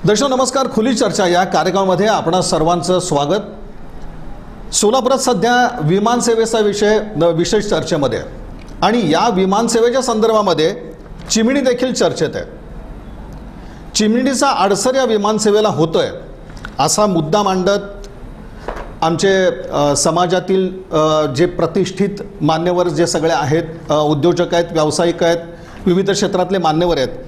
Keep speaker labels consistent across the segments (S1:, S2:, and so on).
S1: दर्शक नमस्कार. खुली चर्चा या कार्यक्रमामध्ये आपणा सर्वांचं स्वागत. सोलापुरात सध्या विमानसेवेचा विषय विशेष चर्चेमध्ये आहे आणि या विमानसेवेच्या संदर्भामध्ये चिमणी देखील चर्चेत आहे. चिमणीचा अडसर या विमानसेवेला होतोय असा मुद्दा मांडत आमचे समाजातील जे प्रतिष्ठित मान्यवर जे सगळे आहेत, उद्योजक आहेत, व्यावसायिक आहेत, विविध क्षेत्रातले मान्यवर आहेत,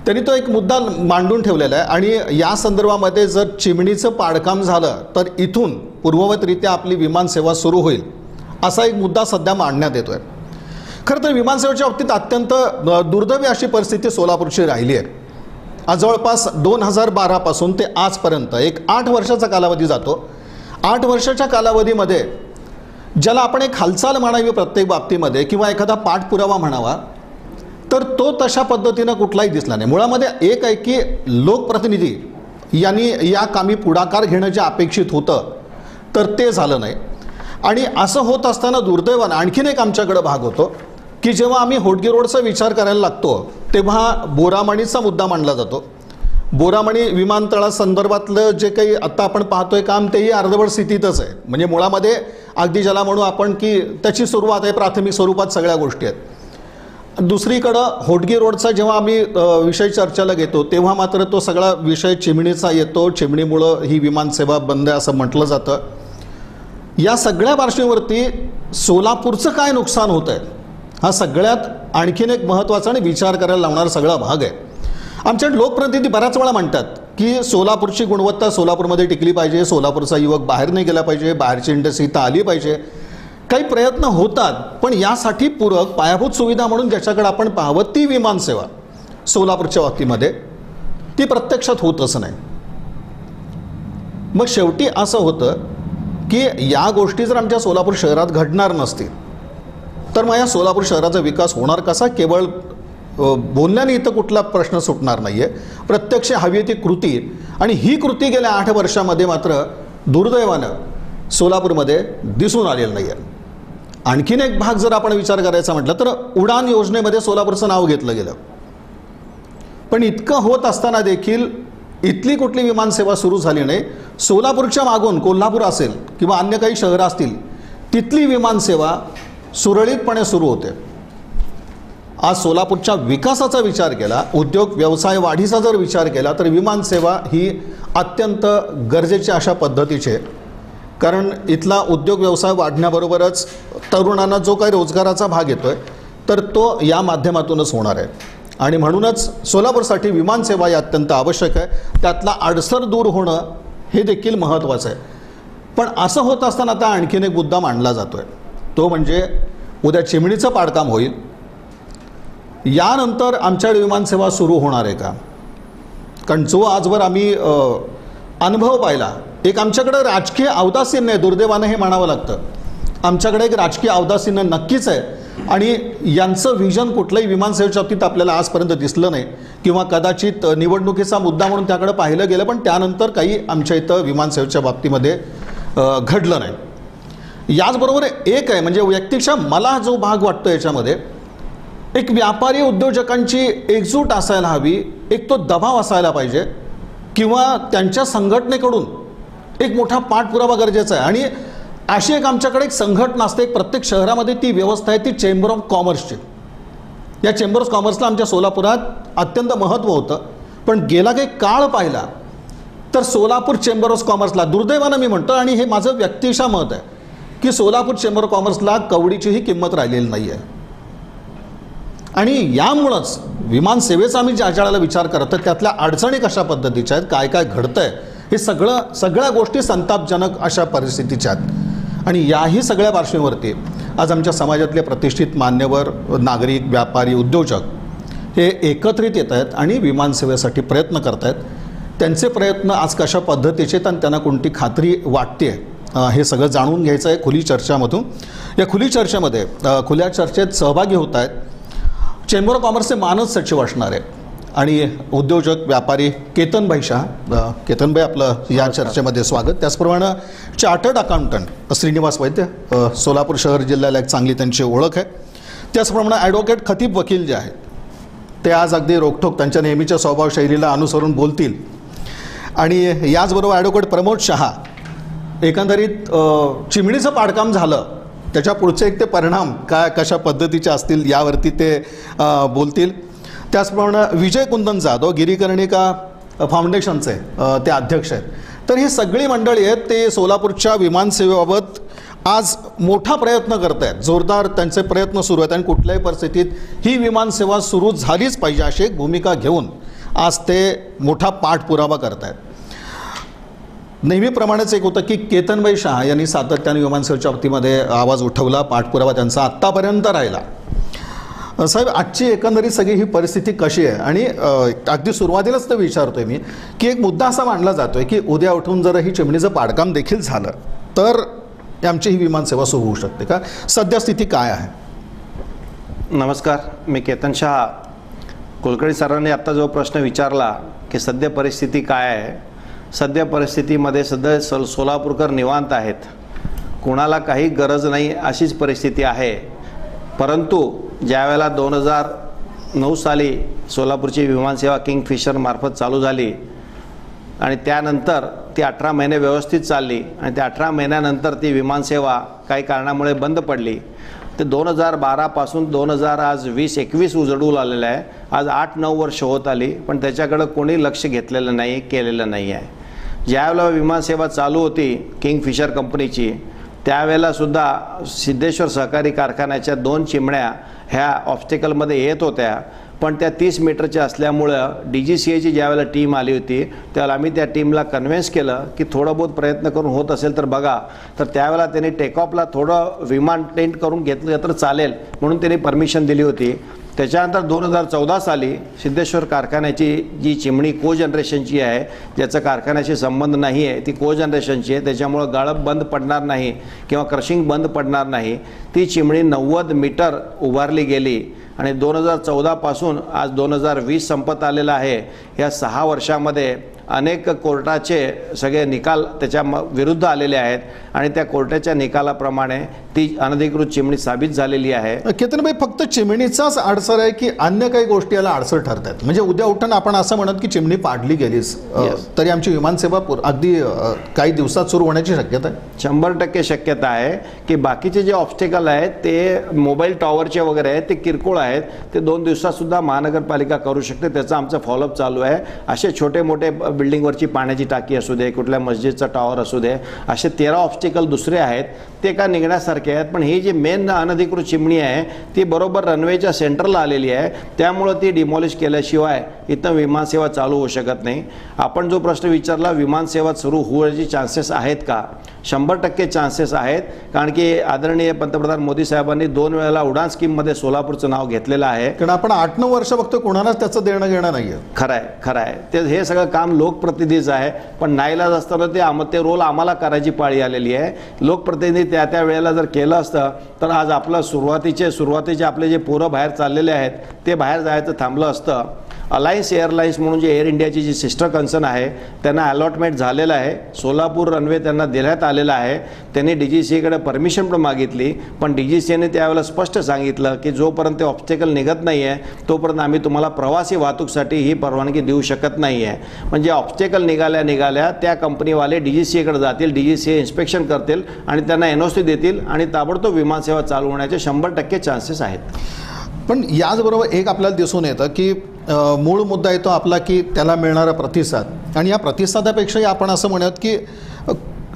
S1: त्यांनी तो एक मुद्दा मांडून ठेवलेला आहे आणि या संदर्भामध्ये जर चिमणीचं पाडकाम झालं तर इथून पूर्ववतरित्या आपली विमानसेवा सुरू होईल असा एक मुद्दा सध्या मांडण्यात येतोय. खरं तर विमानसेवेच्या बाबतीत अत्यंत दुर्दैवी अशी परिस्थिती सोलापूरची राहिली आहे. आज जवळपास 2012 पासून ते आजपर्यंत एक 8 वर्षाचा कालावधी जातो. 8 वर्षाच्या कालावधीमध्ये ज्याला आपण एक हालचाल म्हणावी प्रत्येक बाबतीमध्ये किंवा एखादा पाठपुरावा म्हणावा तर तो तशा पद्धतीनं कुठलाही दिसला नाही. मुळामध्ये एक आहे की लोकप्रतिनिधी यांनी या कामी पुढाकार घेणं जे अपेक्षित होतं तर ते झालं नाही. आणि असं होत असताना दुर्दैवानं आणखीन एक आमच्याकडे भाग होतो की जेव्हा आम्ही होटगी रोडचा विचार करायला लागतो तेव्हा बोरामणीचा मुद्दा मांडला जातो. बोरामणी विमानतळासंदर्भातलं जे काही आत्ता आपण पाहतोय काम तेही अर्धवट स्थितीतच आहे. म्हणजे मुळामध्ये अगदी ज्याला म्हणू आपण की त्याची सुरुवात आहे, प्राथमिक स्वरूपात सगळ्या गोष्टी आहेत. दुसरीकडं होटगी रोडचा जेव्हा आम्ही विषय चर्चेला घेतो तेव्हा मात्र तो सगळा विषय चिमणीचा येतो. चिमणीमुळं ही विमानसेवा बंद आहे असं म्हटलं जातं. या सगळ्या पार्श्वभूमीवरती सोलापूरचं काय नुकसान होतं आहे हा सगळ्यात आणखीन एक महत्त्वाचा आणि विचार करायला लावणारा सगळा भाग आहे. आमच्या लोकप्रतिनिधी बऱ्याच वेळा म्हणतात की सोलापूरची गुणवत्ता सोलापूरमध्ये टिकली पाहिजे, सोलापूरचा युवक बाहेर नाही गेला पाहिजे, बाहेरची इंडस्ट्री इथं आली पाहिजे. काही प्रयत्न होतात पण यासाठी पूरक पायाभूत सुविधा म्हणून ज्याच्याकडे आपण पाहावं ती विमानसेवा सोलापूरच्या बाबतीमध्ये ती प्रत्यक्षात होतच नाही. मग शेवटी असं होतं की या गोष्टी जर आमच्या सोलापूर शहरात घडणार नसतील तर मग या सोलापूर शहराचा विकास होणार कसा? केवळ बोलण्याने इथं कुठला प्रश्न सुटणार नाही आहे. प्रत्यक्ष हवी ती कृती, आणि ही कृती गेल्या 8 वर्षामध्ये मात्र दुर्दैवानं सोलापूरमध्ये दिसून आलेलं नाही आहे. आणखीन एक भाग जर आपण विचार करायचा म्हटलं तर उडान योजनेमध्ये सोलापूरचं नाव घेतलं गेलं, पण इतकं होत असताना देखील इथली कुठली विमानसेवा सुरू झाली नाही. सोलापूरच्या मागून कोल्हापूर असेल किंवा अन्य काही शहरं असतील तिथली विमानसेवा सुरळीतपणे सुरू होते. आज सोलापूरच्या विकासाचा विचार केला, उद्योग व्यवसाय वाढीचा जर विचार केला तर विमानसेवा ही अत्यंत गरजेची अशा पद्धतीचे, कारण इथला उद्योग व्यवसाय वाढण्याबरोबरच तरुणांना जो काही रोजगाराचा भाग येतोय तर तो या माध्यमातूनच होणार आहे. आणि म्हणूनच सोलापूरसाठी विमानसेवा ही अत्यंत आवश्यक आहे. त्यातला अडसर दूर होणं हे देखील महत्त्वाचं आहे. पण असं होत असताना आता आणखीन एक मुद्दा मांडला जातो आहे, तो म्हणजे उद्या चिमणीचं पाडकाम होईल, यानंतर आमच्याकडे विमानसेवा सुरू होणार आहे का? कारण जो आजवर आम्ही अनुभव पाहिला, एक आमच्याकडे राजकीय औदासीन्य आहे, दुर्दैवानं हे म्हणावं लागतं. आमच्याकडे एक राजकीय औदासीन्य नक्कीच आहे आणि यांचं विजन कुठलंही विमानसेवेच्या बाबतीत आपल्याला आजपर्यंत दिसलं नाही किंवा कदाचित निवडणुकीचा मुद्दा म्हणून त्याकडे पाहिलं गेलं, पण त्यानंतर काही आमच्या इथं विमानसेवेच्या बाबतीमध्ये घडलं नाही. याचबरोबर एक आहे म्हणजे व्यक्तिशः मला जो भाग वाटतो याच्यामध्ये एक व्यापारी उद्योजकांची एकजूट असायला हवी, एक तो दबाव असायला पाहिजे किंवा त्यांच्या संघटनेकडून एक मोठा पाठपुरावा गरजेचा आहे. आणि अशी एक आमच्याकडे एक संघटना असते, एक प्रत्येक शहरामध्ये ती व्यवस्था आहे, ती चेंबर ऑफ कॉमर्सची. या चेंबर ऑफ कॉमर्सला आमच्या सोलापुरात अत्यंत महत्त्व होतं, पण गेला काही काळ पाहिला तर सोलापूर चेंबर ऑफ कॉमर्सला दुर्दैवानं मी म्हणतो, आणि हे माझं व्यक्तिशः मत आहे की सोलापूर चेंबर ऑफ कॉमर्सला कवडीचीही किंमत राहिलेली नाही आहे. आणि यामुळंच विमानसेवेचा आम्ही ज्या वेळेला विचार करतो त्यातल्या अडचणी कशा पद्धतीच्या आहेत, काय काय घडतं आहे, हे सगळ्या गोष्टी संतापजनक अशा परिस्थितीच्या आहेत. आणि याही सगळ्या पार्श्वभूमीवरती आज आमच्या समाजातले प्रतिष्ठित मान्यवर, नागरिक, व्यापारी, उद्योजक हे एकत्रित येत आहेत आणि विमानसेवेसाठी प्रयत्न करत आहेत. त्यांचे प्रयत्न आज कशा पद्धतीचे आहेत आणि त्यांना कोणती खात्री वाटते हे सगळं जाणून घ्यायचं आहे खुली चर्चामधून. या खुली चर्चेमध्ये खुल्या चर्चेत सहभागी होत आहेत चेंबर ऑफ कॉमर्सचे मानद सचिव असणार आहे आणि उद्योजक व्यापारी केतनभाई शाह. केतनभाई, आपलं या चर्चेमध्ये स्वागत. त्याचप्रमाणे चार्टर्ड अकाउंटंट श्रीनिवास वैद्य, सोलापूर शहर जिल्ह्याला एक चांगली त्यांची ओळख आहे. त्याचप्रमाणे ॲडव्होकेट खतीब वकील जे आहेत ते आज अगदी रोखठोक त्यांच्या नेहमीच्या स्वभावशैलीला अनुसरून बोलतील आणि याचबरोबर ॲडव्होकेट प्रमोद शहा एकंदरीत चिमणीचं पाडकाम झालं त्याच्या पुढचे एक ते परिणाम काय कशा पद्धतीचे असतील यावरती ते बोलतील. त्याचप्रमाणे विजय कुंदन जाधव गिरीकर्णिका फाउंडेशनचे ते अध्यक्ष आहेत. तर ही सगळी मंडळी आहेत ते सोलापूरच्या विमानसेवेबाबत आज मोठा प्रयत्न करत आहेत. जोरदार त्यांचे प्रयत्न सुरू आहेत आणि कुठल्याही परिस्थितीत ही विमानसेवा सुरू झालीच पाहिजे अशी एक भूमिका घेऊन आज ते मोठा पाठपुरावा करत आहेत. नेहमीप्रमाणेच एक होतं की केतनभाई शहा यांनी सातत्याने विमानसेवेच्या बाबतीमध्ये आवाज उठवला, पाठपुरावा त्यांचा आत्तापर्यंत राहिला. साहेब, आजची एकंदरीत सगळी ही परिस्थिती कशी आहे आणि अगदी सुरुवातीलाच तर विचारतोय मी की एक मुद्दा असा मांडला जातोय की उद्या उठून जर ही चिमणीचं पाडकाम देखील झालं तर आमची ही विमानसेवा सुरू होऊ शकते का? सद्यस्थिती काय आहे?
S2: नमस्कार, मी केतन शहा. कुलकर्णी सरांनी आत्ता जो प्रश्न विचारला की सद्य परिस्थिती काय आहे, सद्य परिस्थितीमध्ये सध्या सोलापूरकर निवांत आहेत, कोणाला काही गरज नाही अशीच परिस्थिती आहे. परंतु ज्यावेळेला 2009 साली सोलापूरची विमानसेवा किंगफिशर मार्फत चालू झाली आणि त्यानंतर ती 18 महिने व्यवस्थित चालली आणि त्या 18 महिन्यानंतर ती विमानसेवा काही कारणामुळे बंद पडली. ते 2012 पासून 2020-21 उजडू आलेलं आहे. आज 8-9 वर्ष होत आली, पण त्याच्याकडं कोणी लक्ष घेतलेलं नाही, केलेलं नाही आहे. ज्यावेळेला विमानसेवा चालू होती किंगफिशर कंपनीची त्यावेळेलासुद्धा सिद्धेश्वर सहकारी कारखान्याच्या 2 चिमण्या ह्या ऑब्स्टिकलमध्ये येत होत्या, पण त्या 30 मीटरच्या असल्यामुळं DGCAची ज्यावेळेला टीम आली होती त्यावेळेला आम्ही त्या टीमला कन्व्हिन्स केलं की थोडं बहुत प्रयत्न करून होत असेल तर बघा. तर त्यावेळेला त्यांनी टेकऑफला थोडं विमान टेंट करून घेतलं तर चालेल म्हणून त्यांनी परमिशन दिली होती. त्याच्यानंतर 2014 साली सिद्धेश्वर कारखान्याची जी चिमणी को जनरेशनची आहे, ज्याचा कारखान्याशी संबंध नाही आहे, ती को जनरेशनची आहे, त्याच्यामुळं गाळप बंद पडणार नाही किंवा क्रशिंग बंद पडणार नाही. ती चिमणी 90 मीटर उभारली गेली आणि 2014 पासून आज 2020 संपत आलेला आहे. या 6 वर्षामध्ये अनेक कोर्टाचे सगळे निकाल त्याच्या विरुद्ध आलेले आहेत आणि त्या कोर्टाच्या निकालाप्रमाणे ती अनधिकृत चिमणी साबित झालेली आहे.
S1: केतनभाई, फक्त चिमणीचाच अडसर आहे की अन्य काही गोष्टी याला अडसर ठरतात? म्हणजे उद्या उठून आपण असं म्हणत की चिमणी पाडली गेलीच तरी आमची विमानसेवा अगदी काही दिवसात सुरू होण्याची शक्यता आहे?
S2: 100% शक्यता आहे की बाकीचे जे ऑब्स्टिकल आहेत ते मोबाईल टॉवरचे वगैरे आहेत ते किरकोळ आहेत, ते 2 दिवसात सुद्धा महानगरपालिका करू शकते. त्याचा आमचा फॉलोअप चालू आहे. असे छोटे मोठे बिल्डिंगवरची पाण्याची टाकी असू दे, कुठल्या मस्जिदचा टॉवर असू दे, असे 13 ऑब्स्टिकल दुसरे आहेत ते का निघण्यासारखे आहेत. पण ही जी मेन अनधिकृत चिमणी आहे ती बरोबर रनवेच्या सेंटरला आलेली आहे, त्यामुळं ती डिमॉलिश केल्याशिवाय इथं विमानसेवा चालू होऊ शकत नाही. आपण जो प्रश्न विचारला विमानसेवा सुरू होण्याची चान्सेस आहेत का? 100% चान्सेस आहेत. कारण की आदरणीय पंतप्रधान मोदी साहेबांनी 2 वेळेला उडान स्कीममध्ये सोलापूरचं नाव घेतलेलं आहे.
S1: कारण आपण 8-9 वर्ष बघतो कोणालाच त्याचं देणं घेणं नाही आहे.
S2: खरं आहे, खरं आहे. ते हे सगळं काम लोकप्रतिनिधीच आहे, पण नाईलाज असताना ते रोल आम्हाला करायची पाळी आलेली आहे. लोकप्रतिनिधी त्या वेळेला जर केलं असतं तर आज आपलं सुरुवातीचे आपले जे पोरं बाहेर चाललेले आहेत ते बाहेर जायचं थांबलं असतं. अलायन्स एअरलाइन्स म्हणून जे एअर इंडियाची जी सिस्टर कन्सर्न आहे त्यांना अलॉटमेंट झालेलं आहे. सोलापूर रनवे त्यांना देण्यात आलेला आहे. त्यांनी DGCAकडे परमिशन पण मागितली, पण DGCAने त्यावेळेला स्पष्ट सांगितलं की जोपर्यंत ते ऑब्स्टिकल निघत नाही आहे तोपर्यंत आम्ही तुम्हाला प्रवासी वाहतूकसाठी ही परवानगी देऊ शकत नाही आहे. म्हणजे ऑब्स्टिकल निघाल्या त्या कंपनीवाले DGCAकडे जातील, DGCA इन्स्पेक्शन करतील आणि त्यांना NOC देतील आणि ताबडतोब विमानसेवा चालू होण्याचे 100% चान्सेस आहेत.
S1: पण याचबरोबर एक आपल्याला दिसून येतं की मूळ मुद्दा येतो आपला की त्याला मिळणारा प्रतिसाद आणि या प्रतिसादापेक्षाही आपण असं म्हणूयात की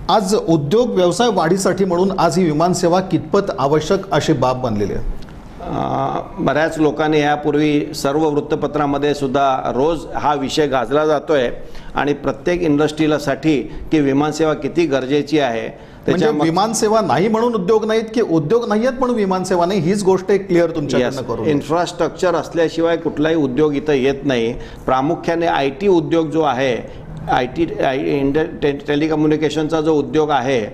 S1: आज उद्योग व्यवसाय वाढीसाठी म्हणून आज ही विमानसेवा कितपत आवश्यक अशी बाब बनलेली आहे.
S2: बऱ्याच लोकांनी यापूर्वी सर्व वृत्तपत्रामध्ये सुद्धा रोज हा विषय गाजला जातोय आणि प्रत्येक इंडस्ट्रीलासाठी की विमानसेवा किती गरजेची आहे.
S1: म्हणजे विमानसेवा नाही म्हणून उद्योग नाहीत की उद्योग नाही आहेत म्हणून विमानसेवा नाही, हीच गोष्ट एक क्लिअर तुमच्याकडनं करू.
S2: इन्फ्रास्ट्रक्चर असल्याशिवाय कुठलाही उद्योग इथं येत नाही. प्रामुख्याने IT उद्योग जो आहे, टेलिकम्युनिकेशनचा जो उद्योग आहे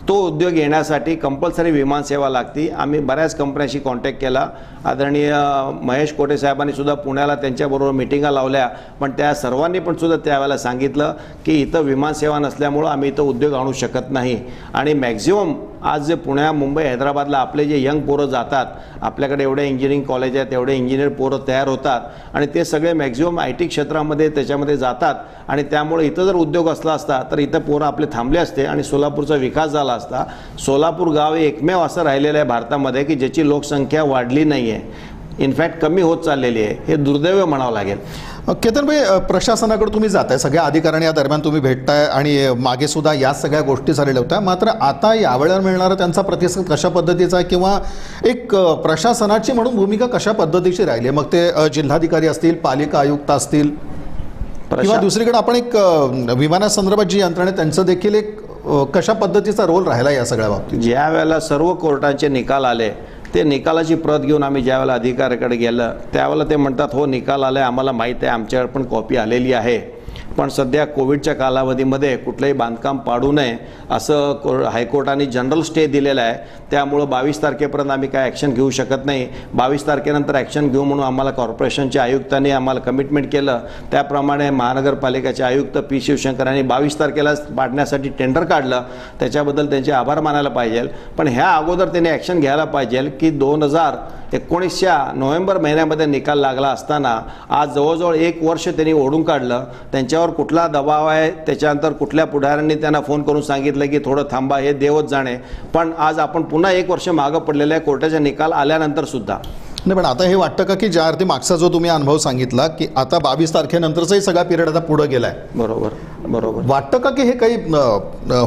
S2: तो उद्योग येण्यासाठी कंपल्सरी विमानसेवा लागती. आम्ही बऱ्याच कंपन्यांशी कॉन्टॅक्ट केला. आदरणीय महेश कोटे साहेबांनी सुद्धा पुण्याला त्यांच्याबरोबर मिटिंगा लावल्या, पण त्या सर्वांनी पण सुद्धा त्यावेळेला सांगितलं की इथं विमानसेवा नसल्यामुळं आम्ही इथं उद्योग आणू शकत नाही आणि मॅक्झिमम आज जे पुण्या मुंबई हैदराबादला आपले जे यंग पोरं जातात, आपल्याकडे एवढे इंजिनिअरिंग कॉलेज आहेत, एवढे इंजिनियर पोरं तयार होतात आणि ते सगळे मॅक्झिमम IT क्षेत्रामध्ये त्याच्यामध्ये जातात आणि त्यामुळे इथं जर उद्योग असला असता तर इथं पोरं आपले थांबले असते आणि सोलापूरचा विकास झाला असता. सोलापूर गाव हे एकमेव असं राहिलेलं आहे भारतामध्ये की ज्याची लोकसंख्या वाढली नाही आहे, इनफॅक्ट कमी होत चाललेली आहे. हे दुर्दैव म्हणावं लागेल.
S1: केतनभाई, प्रशासनाकडे तुम्ही जाताय, सगळ्या अधिकाऱ्यांनी या दरम्यान तुम्ही भेटताय आणि मागे सुद्धा या सगळ्या गोष्टी झालेल्या होत्या. मात्र आता यावेळेला मिळणारा त्यांचा प्रतिसाद कशा पद्धतीचा आहे किंवा एक प्रशासनाची म्हणून भूमिका कशा पद्धतीची राहिली आहे? मग ते जिल्हाधिकारी असतील, पालिका आयुक्त असतील किंवा दुसरीकडे आपण एक विमानासंदर्भात जी यंत्रणा आहे त्यांचं देखील एक कशा पद्धतीचा रोल राहिला या सगळ्या बाबतीत?
S2: ज्या वेळेला सर्व कोर्टांचे निकाल आले, ते निकालाची प्रत घेऊन आम्ही ज्यावेळेला अधिकाऱ्याकडे गेलं त्यावेळेला ते म्हणतात हो निकाल आले, आम्हाला माहीत आहे, आमच्याकडे पण कॉपी आलेली आहे. पण सध्या कोविडच्या कालावधीमध्ये कुठलंही बांधकाम पाडू नये असं हायकोर्टाने जनरल स्टे दिलेला आहे. त्यामुळं 22 तारखेपर्यंत आम्ही काय ॲक्शन घेऊ शकत नाही. 22 तारखेनंतर ॲक्शन घेऊ म्हणून आम्हाला कॉर्पोरेशनच्या आयुक्तांनी आम्हाला कमिटमेंट केलं. त्याप्रमाणे महानगरपालिकेचे आयुक्त P. शिवशंकर यांनी 22 तारखेला पाडण्यासाठी टेंडर काढलं. त्याच्याबद्दल त्यांचे आभार मानायला पाहिजे. पण ह्या अगोदर त्यांनी ॲक्शन घ्यायला पाहिजे की 2019च्या नोव्हेंबर महिन्यामध्ये निकाल लागला असताना आज जवळजवळ 1 वर्ष त्यांनी ओढून काढलं. त्यांच्यावर कुठला दबाव आहे, त्याच्यानंतर कुठल्या पुढाऱ्यांनी त्यांना फोन करून सांगितलं की थोडं थांबा, हे देवच जाणे. पण आज आपण पुन्हा 1 वर्ष मागं पडलेलं आहे कोर्टाचा निकाल आल्यानंतर सुद्धा.
S1: नाही, पण आता हे वाटतं का की ज्या अर्थी मागचा जो तुम्ही अनुभव सांगितला की आता 22 तारखेनंतरचाही सगळा पिरियड आता पुढे गेलाय,
S2: बरोबर
S1: वाटतं का की हे काही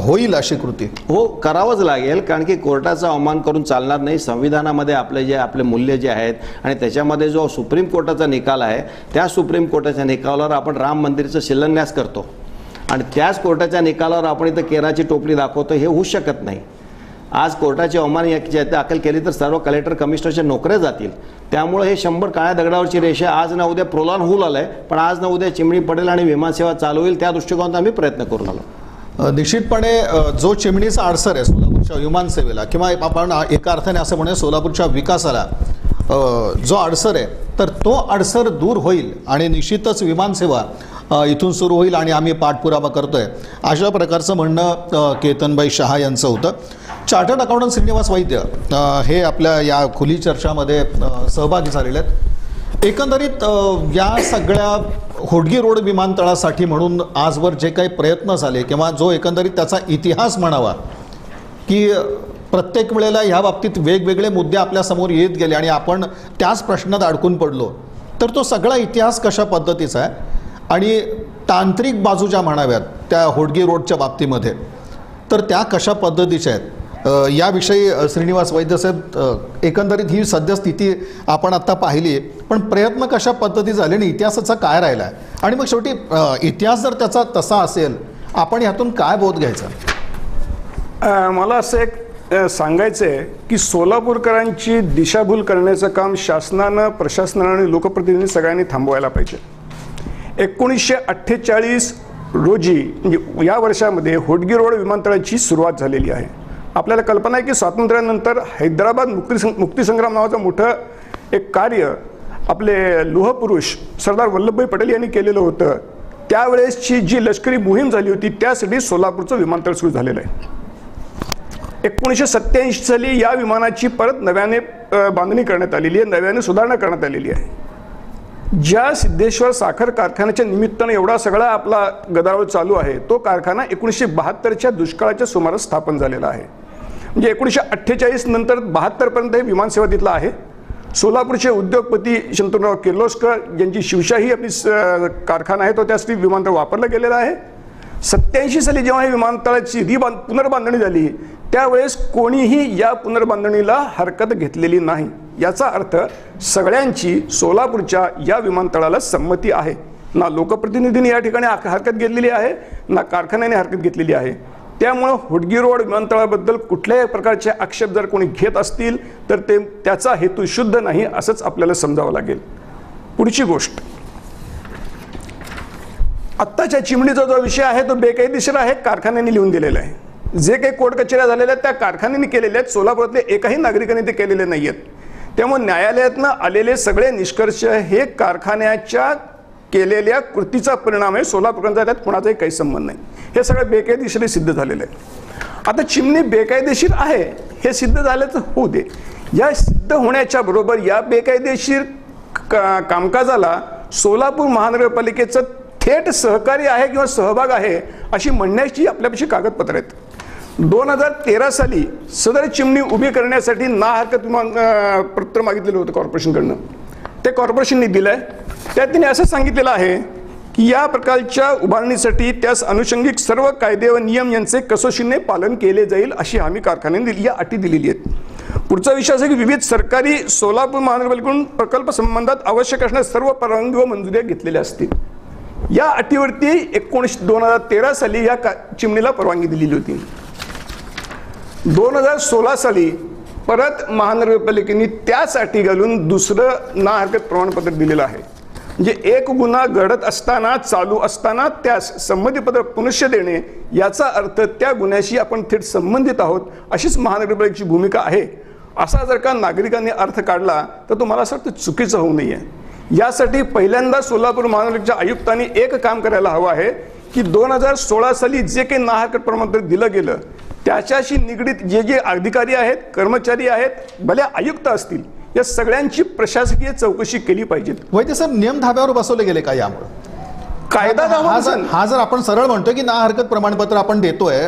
S1: होईल अशी कृती?
S2: हो, करावंच लागेल, कारण की कोर्टाचा अवमान करून चालणार नाही. संविधानामध्ये आपले मूल्य जे आहेत आणि त्याच्यामध्ये जो सुप्रीम कोर्टाचा निकाल आहे त्या सुप्रीम कोर्टाच्या निकालावर आपण राम मंदिराचा शिलान्यास करतो आणि त्याच कोर्टाच्या निकालावर आपण इथं केराची टोपली दाखवतो. हे होऊ शकत नाही. आज कोर्टाची अवमान याची दाखल केली तर सर्व कलेक्टर कमिशनरच्या नोकऱ्या जातील. त्यामुळे हे 100 काळ्या दगडावरची रेषा आज ना उद्या प्रोलॉन होऊ आलंय, पण आज ना उद्या चिमणी पडेल आणि विमानसेवा चालू होईल. त्या दृष्टिकोनात आम्ही प्रयत्न करून आलो.
S1: निश्चितपणे जो चिमणीचा अडसर आहे सोलापूरच्या विमानसेवेला किंवा आपण एका अर्थाने असं म्हणूया सोलापूरच्या विकासाला जो अडसर आहे तर तो अडसर दूर होईल आणि निश्चितच विमानसेवा इथून सुरू होईल आणि आम्ही पाठपुरावा करतोय, अशा प्रकारचं म्हणणं केतनभाई शहा यांचं होतं. चार्टर्ड अकाउंटंट श्रीनिवास वैद्य हे आपल्या या खुली चर्चामध्ये सहभागी झालेले आहेत. एकंदरीत या सगळ्या होडगी रोड विमानतळासाठी म्हणून आजवर जे काही प्रयत्न झाले किंवा जो एकंदरीत त्याचा इतिहास म्हणावा की प्रत्येक वेळेला ह्या बाबतीत वेगवेगळे मुद्दे आपल्यासमोर येत गेले आणि आपण त्याच प्रश्नात अडकून पडलो, तर तो सगळा इतिहास कशा पद्धतीचा आहे आणि तांत्रिक बाजू ज्या म्हणाव्यात त्या होडगी रोडच्या बाबतीमध्ये तर त्या कशा पद्धतीच्या आहेत याविषयी श्रीनिवास वैद्यसाहेब, एकंदरीत ही सद्यस्थिती आपण आत्ता पाहिली, पण प्रयत्न कशा पद्धती झाले आणि इतिहासाचा काय राहिला आहे आणि मग शेवटी इतिहास जर त्याचा तसा असेल आपण ह्यातून काय बोध घ्यायचा?
S3: मला असं एक सांगायचं आहे की सोलापूरकरांची दिशाभूल करण्याचं काम शासनानं, प्रशासनानं आणि लोकप्रतिनिधी सगळ्यांनी थांबवायला पाहिजे. 1948 रोजी म्हणजे या वर्षामध्ये होडगी रोड विमानतळाची सुरुवात झालेली आहे. आपल्याला कल्पना आहे की स्वातंत्र्यानंतर हैदराबाद मुक्तीसंग्राम नावाचं मोठं एक कार्य आपले लोहपुरुष सरदार वल्लभभाई पटेल यांनी केलेलं होतं. त्यावेळेसची जी लष्करी मोहीम झाली होती त्यासाठी सोलापूरचं विमानतळ सुरू झालेलं आहे. 1987 साली या विमानाची परत नव्याने बांधणी करण्यात आलेली आहे, नव्याने सुधारणा करण्यात आलेली आहे. ज्या सिद्धेश्वर साखर कारखान्याच्या निमित्तानं एवढा सगळा आपला गदारोळ चालू आहे तो कारखाना 1972च्या दुष्काळाच्या सुमारास स्थापन झालेला आहे. म्हणजे 1948 नंतर 72 पर्यंत हे विमानसेवा तिथला आहे. सोलापूरचे उद्योगपती शंतनुराव किर्लोस्कर यांची शिवशाही आपली कारखाना आहे तो त्यासाठी विमानतळ वापरलं गेलेलं आहे. 87 साली जेव्हा हे विमानतळाची पुनर्बांधणी झाली त्यावेळेस कोणीही या पुनर्बांधणीला हरकत घेतलेली नाही. याचा अर्थ सगळ्यांची सोलापूरच्या या विमानतळाला संमती आहे. ना लोकप्रतिनिधींनी या ठिकाणी हरकत घेतलेली आहे ना कारखान्याने हरकत घेतलेली आहे. त्यामुळे होडगी रोड विमानतळाबद्दल कुठल्याही प्रकारचे आक्षेप जर कोणी घेत असतील तर त्याचा हेतू शुद्ध नाही असंच आपल्याला समजावं लागेल. पुढची गोष्ट, आत्ताच्या चिमणीचा जो विषय आहे तो बेकायदेशीर आहे, कारखान्याने लिहून दिलेला आहे. जे काही कोर्ट कचेऱ्या झालेल्या आहेत त्या कारखान्याने केलेल्या आहेत, सोलापुरातले एकाही नागरिकाने ते केलेले नाही आहेत. त्यामुळे न्यायालयातनं आलेले सगळे निष्कर्ष हे कारखान्याच्या केलेल्या कृतीचा परिणाम आहे. सोलापूरचा त्यात कोणाचाही काही संबंध नाही. हे सगळं बेकायदेशीर सिद्ध झालेलं आहे. आता चिमणी बेकायदेशीर आहे हे सिद्ध झाल्याचं होऊ दे. या सिद्ध होण्याच्या बरोबर या बेकायदेशीर कामकाजाला सोलापूर महानगरपालिकेचं थेट सहकार्य आहे किंवा सहभाग आहे अशी म्हणण्याची आपल्यापाशी कागदपत्र आहेत. 2013 साली सदर चिमणी उभी करण्यासाठी ना हरकत पत्र मागितलेलं होतं कॉर्पोरेशनकडनं. ते कॉर्पोरेशनने दिलं आहे. त्यात तिने असं सांगितलेलं आहे की या प्रकारच्या उभारणीसाठी त्यास अनुषंगिक सर्व कायदे व नियम यांचे कसोशीने पालन केले जाईल अशी हमी कारखान्याने दिली, या अटी दिलेली आहेत. पुढचा विषय असा की विविध सरकारी सोलापूर महानगरपालिकेकडून प्रकल्प संबंधात आवश्यक असणाऱ्या सर्व परवानगी व मंजुऱ्या घेतलेल्या असतील. या अटीवरती 2013 साली या चिमणीला परवानगी दिलेली होती. 2016 साली परत महानगरपालिकेने त्याच अटी घालून दुसरं ना हरकत प्रमाणपत्र दिलेलं आहे. म्हणजे एक गुन्हा घडत असताना, चालू असताना त्यास संमतीपत्र पुनश्य देणे याचा अर्थ त्या गुन्ह्याशी आपण थेट संबंधित आहोत अशीच महानगरपालिकेची भूमिका आहे. असा जर का नागरिकांनी अर्थ काढला तर तो मला असं वाटतं चुकीचं होऊ नये. यासाठी पहिल्यांदा सोलापूर महानगरपालिकेच्या आयुक्तांनी एक काम करायला हवं आहे की 2016 साली जे काही ना हरकत प्रमाणपत्र दिलं गेलं त्याच्याशी निगडीत जे जे अधिकारी आहेत, कर्मचारी आहेत, भले आयुक्त असतील, या सगळ्यांची प्रशासकीय चौकशी केली पाहिजे.
S1: वैद्य साहेब, नियम धाब्यावर बसवले गेले का यामुळे?
S3: कायदा
S1: हा जर आपण सरळ म्हणतोय की ना हरकत प्रमाणपत्र आपण देतोय,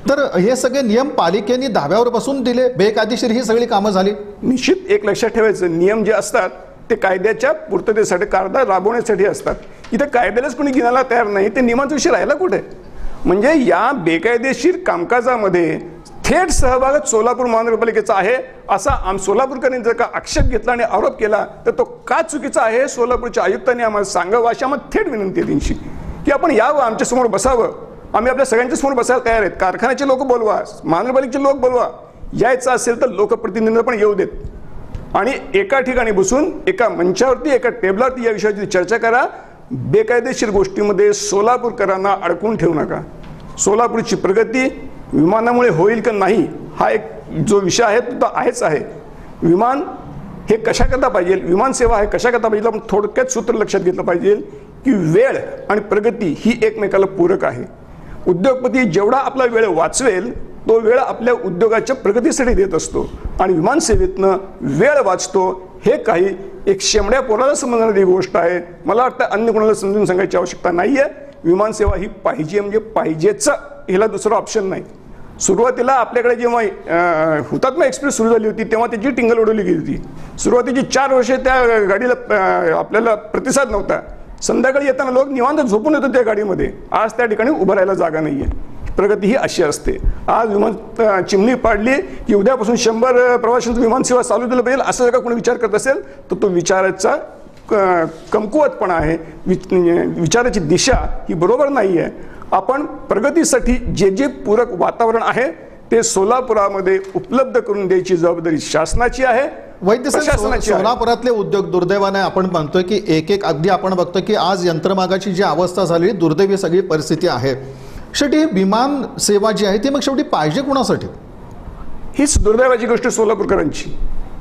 S1: तर हे सगळे नियम पालिकेने धाब्यावर बसून दिले, बेकायदेशीर ही सगळी कामं झाली.
S3: निश्चित एक लक्षात ठेवायचं, नियम जे असतात ते कायद्याच्या पूर्ततेसाठी, कायदा राबवण्यासाठी असतात. इथे कायद्यालाच कोणी गिनायला तयार नाही, ते नियमांचा विषय राहिला कुठे? म्हणजे या बेकायदेशीर कामकाजामध्ये थेट सहभाग सोलापूर महानगरपालिकेचा आहे असा सोलापूरकरांनी जर का आक्षेप घेतला आणि आरोप केला तर तो का चुकीचा आहे सोलापूरच्या आयुक्तांनी आम्हाला सांगावं अशी आम्हाला थेट विनंती आहे त्यांची की आपण यावं, आमच्यासमोर बसावं. आम्ही आपल्या सगळ्यांच्या समोर बसायला तयार आहेत. कारखान्याचे लोक बोलवा, महानगरपालिकेचे लोक बोलवा, यायचं असेल तर लोकप्रतिनिधी पण येऊ देत आणि एका ठिकाणी बसून एका मंचावरती, एका टेबलावरती या विषयाची चर्चा करा. बेकायदेशीर गोष्टीमध्ये सोलापूरकरांना अडकून ठेवू नका. सोलापूरची प्रगती विमानामुळे होईल का नाही हा एक जो विषय आहे तो आहेच आहे. विमान हे कशाकरता पाहिजे, विमानसेवा हे कशाकरता पाहिजे, आपण थोडक्यात सूत्र लक्षात घेतलं पाहिजे की वेळ आणि प्रगती ही एकमेकाला पूरक आहे. उद्योगपती जेवढा आपला वेळ वाचवेल तो वेळ आपल्या उद्योगाच्या प्रगतीसाठी देत असतो आणि विमानसेवेतनं वेळ वाचतो. हे काही एक शेमड्या पोराला समजणारी गोष्ट आहे. मला वाटतं अन्य कोणाला समजून सांगायची आवश्यकता नाही आहे. विमानसेवा ही पाहिजे म्हणजे पाहिजेच, ह्याला दुसरा ऑप्शन नाही. सुरुवातीला आपल्याकडे जेव्हा हुतात्मा एक्सप्रेस सुरू झाली होती तेव्हा त्याची टिंगल उडवली गेली होती. सुरुवातीची 4 वर्षे त्या गाडीला आपल्याला प्रतिसाद नव्हता. संध्याकाळी येताना लोक निवांत झोपून येतो त्या गाडीमध्ये. आज त्या ठिकाणी उभं राहायला जागा नाही आहे. प्रगती ही अशी असते. आज विमान चिमणी पाडली की उद्यापासून 100 प्रवाशांचं विमानसेवा चालू दिलं पाहिजे असं जर का कोणी विचार करत असेल तर तो विचाराचा कमकुवतपणा आहे. विचाराची दिशा ही बरोबर नाही आहे. आपण प्रगतीसाठी जे जे पूरक वातावरण आहे ते सोलापुरामध्ये उपलब्ध करून द्यायची जबाबदारी शासनाची आहे.
S1: वैद्य साहेब, सोलापुरातले उद्योग दुर्दैवाने आपण म्हणतोय की एक अगदी आपण बघतोय की आज यंत्रमागाची जी अवस्था झाली, दुर्दैवी सगळी परिस्थिती आहे. शेवटी विमान सेवा जी आहे ती मग शेवटी पाहिजे कुणासाठी?
S3: हीच दुर्दैवाची गोष्ट सोलापूरकरांची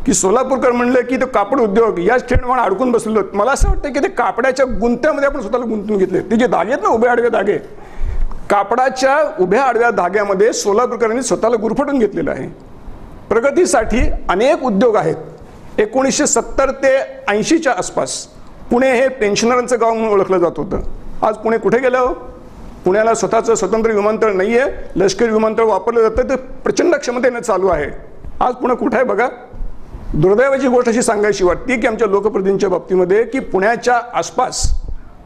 S3: की सोलापूरकर म्हणलं की तो कापड उद्योग याच ठिकाणी अडकून बसलो. मला असं वाटतं की ते कापडाच्या गुंत्यामध्ये आपण स्वतःला गुंतून घेतले. ते जे धागे आहेत ना, उभे आडवे धागे, कापडाच्या उभ्या आडव्या धाग्यामध्ये सोलापूरकरांनी स्वतःला गुरफटून घेतलेलं आहे. प्रगतीसाठी अनेक उद्योग आहेत. 1970 ते 80च्या आसपास पुणे हे पेन्शनरांचं गाव म्हणून ओळखलं जात होतं. आज पुणे कुठे गेलं? पुण्याला स्वतःचं स्वतंत्र विमानतळ नाही आहे. लष्करी विमानतळ वापरलं जातं, ते प्रचंड क्षमतेने चालू आहे. आज पुणे कुठे आहे बघा. दुर्दैवाची गोष्ट अशी सांगायची वाटते की आमच्या लोकप्रतिनिधींच्या बाबतीमध्ये की पुण्याच्या आसपास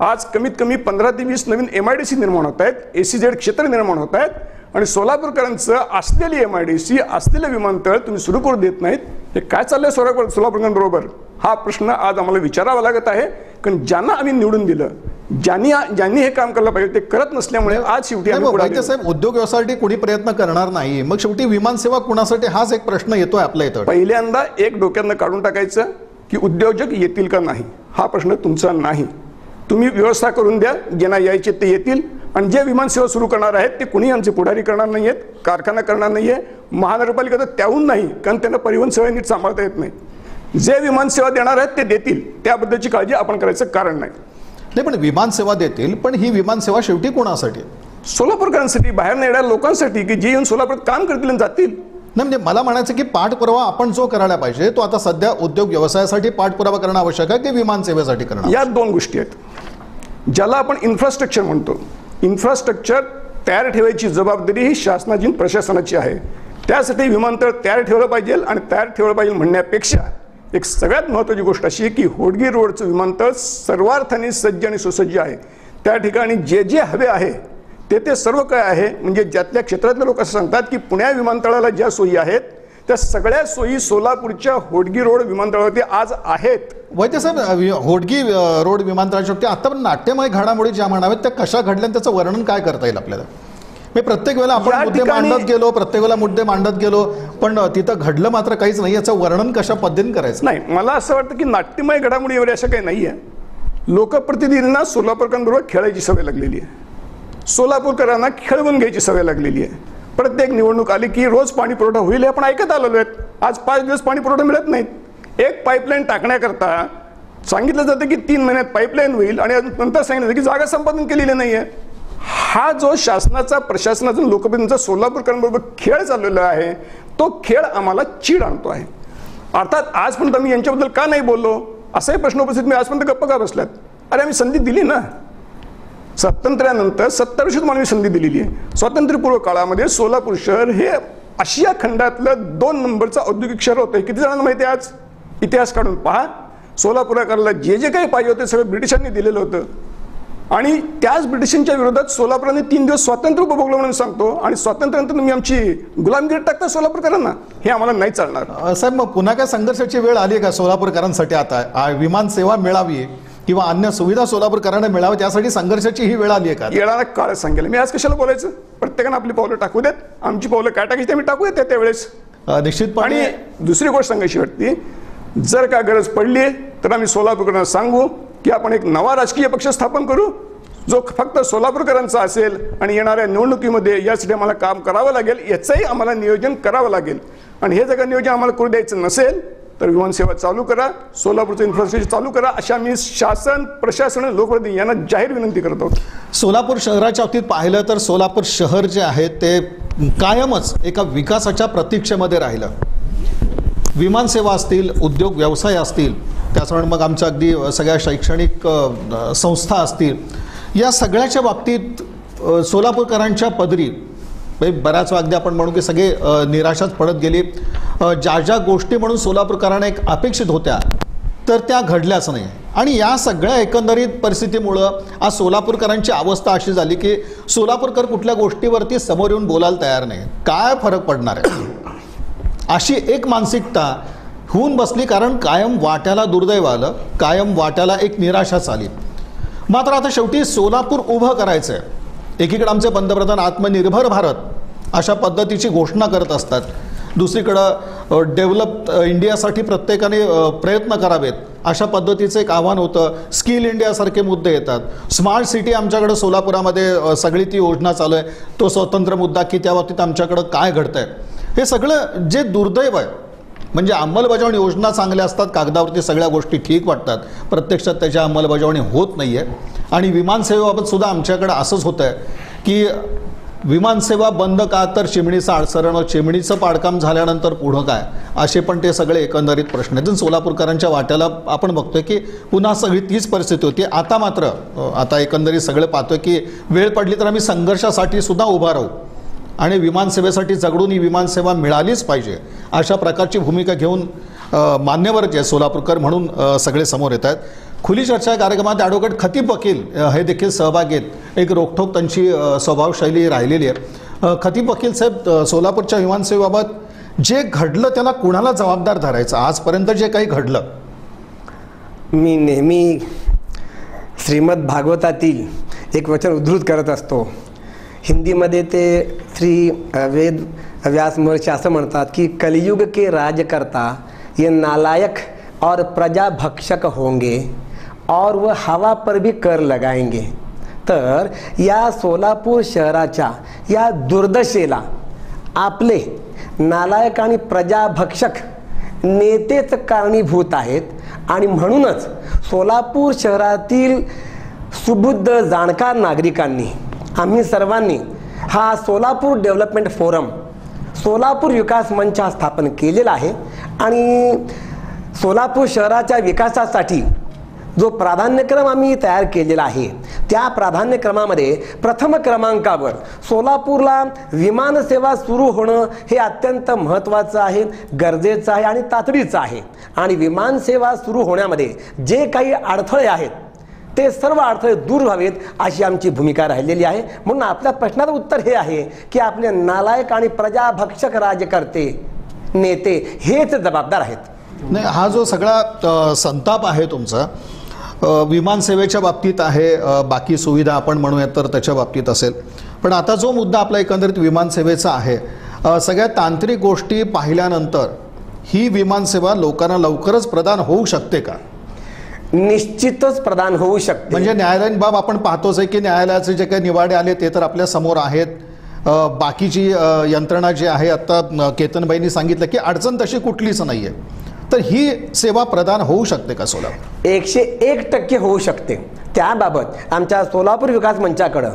S3: आज कमीत कमी 15 ते 20 नवीन MIDC निर्माण होत आहेत, SEZ क्षेत्र निर्माण होत आहेत आणि सोलापूरकरांचं असलेली MIDC असलेलं विमानतळ तुम्ही सुरू करू देत नाहीत. हे काय चाललंय सोलापूरकरांबरोबर हा प्रश्न आज आम्हाला विचारावा लागत आहे. कारण ज्यांना आम्ही निवडून दिलं, ज्यांनी हे काम करायला पाहिजे ते करत नसल्यामुळे आज शेवटी
S1: वैद्य साहेब, उद्योग व्यवसायासाठी कोणी प्रयत्न करणार नाही, मग शेवटी विमानसेवा कुणासाठी हाच एक प्रश्न येतोय आपल्या इथं.
S3: पहिल्यांदा एक डोक्यातनं काढून टाकायचं की उद्योजक येतील का नाही हा प्रश्न तुमचा नाही. तुम्ही व्यवस्था करून द्या, ज्यांना यायचे ते येतील आणि जे विमानसेवा सुरू करणार आहेत ते कुणी आमचे पुढारी करणार नाही आहेत, कारखाना करणार नाही आहे, महानगरपालिका तर त्याहून नाही, कारण त्यांना परिवहन सेवा नीट सांभाळता येत नाही. जे विमानसेवा देणार आहेत ते देतील, त्याबद्दलची काळजी आपण करायचं कारण नाही.
S1: पण विमानसेवा देतील, पण ही विमानसेवा शेवटी कोणासाठी?
S3: सोलापूरकरांसाठी, बाहेर येणाऱ्या लोकांसाठी की जे येऊन सोलापुरात काम करतील आणि जातील.
S1: नाही, म्हणजे मला म्हणायचं की पाठपुरावा आपण जो करायला पाहिजे तो आता सध्या उद्योग व्यवसायासाठी पाठपुरावा करणं आवश्यक आहे की विमान सेवेसाठी करणं?
S3: या दोन गोष्टी आहेत. ज्याला आपण इन्फ्रास्ट्रक्चर म्हणतो, इन्फ्रास्ट्रक्चर तयार ठेवायची जबाबदारी ही शासनाची आणि प्रशासनाची आहे. त्यासाठी विमानतळ तयार ठेवलं पाहिजे. आणि तयार ठेवलं पाहिजे म्हणण्यापेक्षा एक सगळ्यात महत्त्वाची गोष्ट अशी आहे की होडगी रोडचं विमानतळ सर्वार्थाने सज्ज आणि सुसज्ज आहे. त्या ठिकाणी जे जे हवे आहे ते सर्व काय आहे, म्हणजे ज्यातल्या क्षेत्रातले लोक असं सांगतात की पुण्या विमानतळाला ज्या सोयी आहेत त्या सगळ्या सोयी सोलापूरच्या होडगी रोड विमानतळावरती आज आहेत.
S1: वैद्य साहेब, होडगी रोड विमानतळाच्या बाबतीत आता पण नाट्यमय घडामोडी ज्या म्हणाव्यात त्या कशा घडल्या त्याचं वर्णन काय करता येईल आपल्याला? मी प्रत्येक वेळेला आपण मुद्दे मांडत गेलो, प्रत्येक वेळेला मुद्दे मांडत गेलो, पण तिथं घडलं मात्र काहीच नाही. याचं वर्णन कशा पद्धतीने करायचं?
S3: नाही, मला असं वाटतं की नाट्यमय घडामोडी वगैरे असं काही नाही आहे. लोकप्रतिनिधींना सोलापूरकरांबरोबर खेळायची सवय लागलेली आहे. सोलापूरकरांना खेळवून घ्यायची सवय लागलेली आहे. प्रत्येक निवडणूक आली की रोज पाणी पुरवठा होईल हे आपण ऐकत आलेलो आहेत. आज 5 दिवस पाणी पुरवठा मिळत नाहीत. एक पाईपलाईन टाकण्याकरता सांगितलं जातं की 3 महिन्यात पाईपलाईन होईल आणि नंतर सांगितलं की जागा संपादन केलेली नाही आहे. हा जो शासनाचा, प्रशासनाचा, लोकप्रतिनिधींचा सोलापूरकरांबरोबर खेळ चाललेला आहे तो खेळ आम्हाला चीड आणतो आहे. अर्थात आजपर्यंत मी यांच्याबद्दल का नाही बोललो असाही प्रश्न उपस्थित, मी आजपर्यंत गप्प का बसल्यात? अरे आम्ही संधी दिली ना. स्वातंत्र्यानंतर 70 वर्ष तुम्हाला संधी दिलेली आहे. स्वातंत्र्यपूर्व काळामध्ये सोलापूर शहर हे आशिया खंडातलं 2 नंबरचं औद्योगिक शहर होतं. किती जणांना माहिती आहे? आज इतिहास काढून पहा. सोलापूरकरांना जे जे काही पाहिजे होते सगळं ब्रिटिशांनी दिलेलं होतं. आणि त्याच ब्रिटिशांच्या विरोधात सोलापुराने 3 दिवस स्वातंत्र्य उपभोगलं म्हणून सांगतो. आणि स्वातंत्र्यानंतर तुम्ही आमची गुलामगिरी टाकता सोलापूरकरांना, हे आम्हाला नाही चालणार.
S1: साहेब, मग पुन्हा काय संघर्षाची वेळ आली का सोलापूरकरांसाठी? आता विमान सेवा मिळावी किंवा अन्य सुविधा सोलापूरकरांना मिळाव्या त्यासाठी संघर्षाची ही वेळ आली आहे का?
S3: येणारा काळ सांगेल. मी आज कशाला बोलायचं? प्रत्येकानं आपली पावलं टाकू देत. आमची पावलं काय टाकायची ते आम्ही टाकू देत त्यावेळेस.
S1: निश्चितपणे.
S3: आणि दुसरी गोष्ट सांगायची वाटते, जर का गरज पडली तर आम्ही सोलापूरकरांना सांगू की आपण एक नवा राजकीय पक्ष स्थापन करू जो फक्त सोलापूरकरांचा असेल आणि येणाऱ्या निवडणुकीमध्ये यासाठी आम्हाला काम करावं लागेल, याचंही आम्हाला नियोजन करावं लागेल. आणि हे जर नियोजन आम्हाला करू द्यायचं नसेल तर विमानसेवा चालू करा, सोलापूरचं इन्फ्रास्ट्रक्चर चालू करा, अशा मी शासन, प्रशासन, लोकप्रतिनिधी यांना जाहीर विनंती करत आहोत.
S1: सोलापूर शहराच्या बाबतीत पाहिलं तर सोलापूर शहर जे आहे ते कायमच एका विकासाच्या प्रतीक्षेमध्ये राहिलं. विमानसेवा असतील, उद्योग व्यवसाय असतील, त्याचप्रमाणे मग आमच्या अगदी सगळ्या शैक्षणिक संस्था असतील, या सगळ्याच्या बाबतीत सोलापूरकरांच्या पदरी बऱ्याच अगदी आपण म्हणू की सगळे निराशाच पडत गेली. ज्या ज्या गोष्टी म्हणून सोलापूरकरांना एक अपेक्षित होत्या तर त्या घडल्याच नाही. आणि या सगळ्या एकंदरीत परिस्थितीमुळं आज सोलापूरकरांची अवस्था अशी झाली की सोलापूरकर कुठल्या गोष्टीवरती समोर येऊन बोलायला तयार नाही. काय फरक पडणार आहे अशी एक मानसिकता होऊन बसली. कारण कायम वाट्याला दुर्दैव आलं, कायम वाट्याला एक निराशाच आली. मात्र आता शेवटी सोलापूर उभं करायचं आहे. एकीकडे आमचे पंतप्रधान आत्मनिर्भर भारत अशा पद्धतीची घोषणा करत असतात, दुसरीकडं डेव्हलप इंडियासाठी प्रत्येकाने प्रयत्न करावेत अशा पद्धतीचं एक आव्हान होतं. स्किल इंडियासारखे मुद्दे येतात. स्मार्ट सिटी आमच्याकडं सोलापुरामध्ये सगळी ती योजना चालू आहे, तो स्वतंत्र मुद्दा की त्या बाबतीत आमच्याकडं काय घडतंय. हे सगळं जे दुर्दैव आहे, म्हणजे अंमलबजावणी योजना चांगल्या असतात, कागदावरती सगळ्या गोष्टी ठीक वाटतात, प्रत्यक्षात त्याची अंमलबजावणी होत नाही आहे. आणि विमानसेवेबाबत सुद्धा आमच्याकडे असंच होतं आहे की विमानसेवा बंद का तर चिमणीचं आडसरण, चिमणीचं पाडकाम झाल्यानंतर पुढं काय, असे पण ते सगळे एकंदरीत प्रश्न आहेत. सोलापूरकरांच्या वाट्याला आपण बघतोय की पुन्हा सगळी तीच परिस्थिती होती. आता मात्र आता एकंदरीत सगळं पाहतोय की वेळ पडली तर आम्ही संघर्षासाठी सुद्धा उभा राहू आणि विमानसेवेसाठी झगडून ही विमानसेवा मिळालीच पाहिजे अशा प्रकारची भूमिका घेऊन मान्यवर जे सोलापूरकर म्हणून सगळे समोर येत आहेत. खुली चर्चा कार्यक्रमात ॲडव्होकेट खतीब वकील हे देखील सहभागी आहेत. एक रोखठोक त्यांची स्वभावशैली राहिलेली आहे. खतीब वकील साहेब, सोलापूरच्या विमानसेवेबाबत जे घडलं त्याला कुणाला जबाबदार धरायचं? आजपर्यंत जे काही घडलं,
S4: मी नेहमी श्रीमद भागवतातील एक वचन उद्धृत करत असतो. हिंदीमध्ये ते श्री वेद व्यास महर्षी असं म्हणतात की कलियुग के राजकर्ता ये नालायक और प्रजा भक्षक होंगे और वह हवा पर भी कर लगाएंगे. तर या सोलापूर शहराच्या या दुर्दशेला आपले नालायक आणि प्रजाभक्षक नेतेच कारणीभूत आहेत. आणि म्हणूनच सोलापूर शहरातील सुबुद्ध जाणकार नागरिकांनी आम्ही सर्वांनी हा सोलापूर डेव्हलपमेंट फोरम, सोलापूर विकास मंच हा स्थापन केलेला आहे आणि सोलापूर शहराच्या विकासासाठी जो प्राधान्यक्रम आम्ही तयार केलेला आहे त्या प्राधान्यक्रमामध्ये प्रथम क्रमांकावर सोलापूरला विमानसेवा सुरू होणं हे अत्यंत महत्त्वाचं आहे, गरजेचं आहे आणि तातडीचं आहे. आणि विमानसेवा सुरू होण्यामध्ये जे काही अडथळे आहेत ते सर्व अडथळे दूर व्हावेत अशी आमची भूमिका राहिलेली आहे. म्हणून आपल्या प्रश्नाचं उत्तर हे आहे की आपले नालायक आणि प्रजाभक्षक राज्यकर्ते नेते हेच जबाबदार आहेत.
S1: नाही, हा जो सगळा संताप आहे तुमचा विमानसेवेच्या बाबतीत आहे, बाकी सुविधा आपण म्हणूया तर त्याच्या बाबतीत असेल, पण आता जो मुद्दा आपला एकंदरीत विमानसेवेचा आहे, सगळ्या तांत्रिक गोष्टी पाहिल्यानंतर ही विमानसेवा लोकांना लवकरच प्रदान होऊ शकते का?
S4: निश्चितच प्रदान होऊ शकते.
S1: म्हणजे न्यायालयीन बाब आपण पाहतोच आहे की न्यायालयाचे जे काही निवाडे आले ते तर आपल्या समोर आहेत, बाकीची यंत्रणा जी आहे, आता केतनबाईंनी सांगितलं की अडचण तशी कुठलीच नाही आहे, तर ही सेवा प्रदान होऊ शकते का सोलापूर?
S4: 101% होऊ शकते. त्याबाबत आमच्या सोलापूर विकास मंचाकडं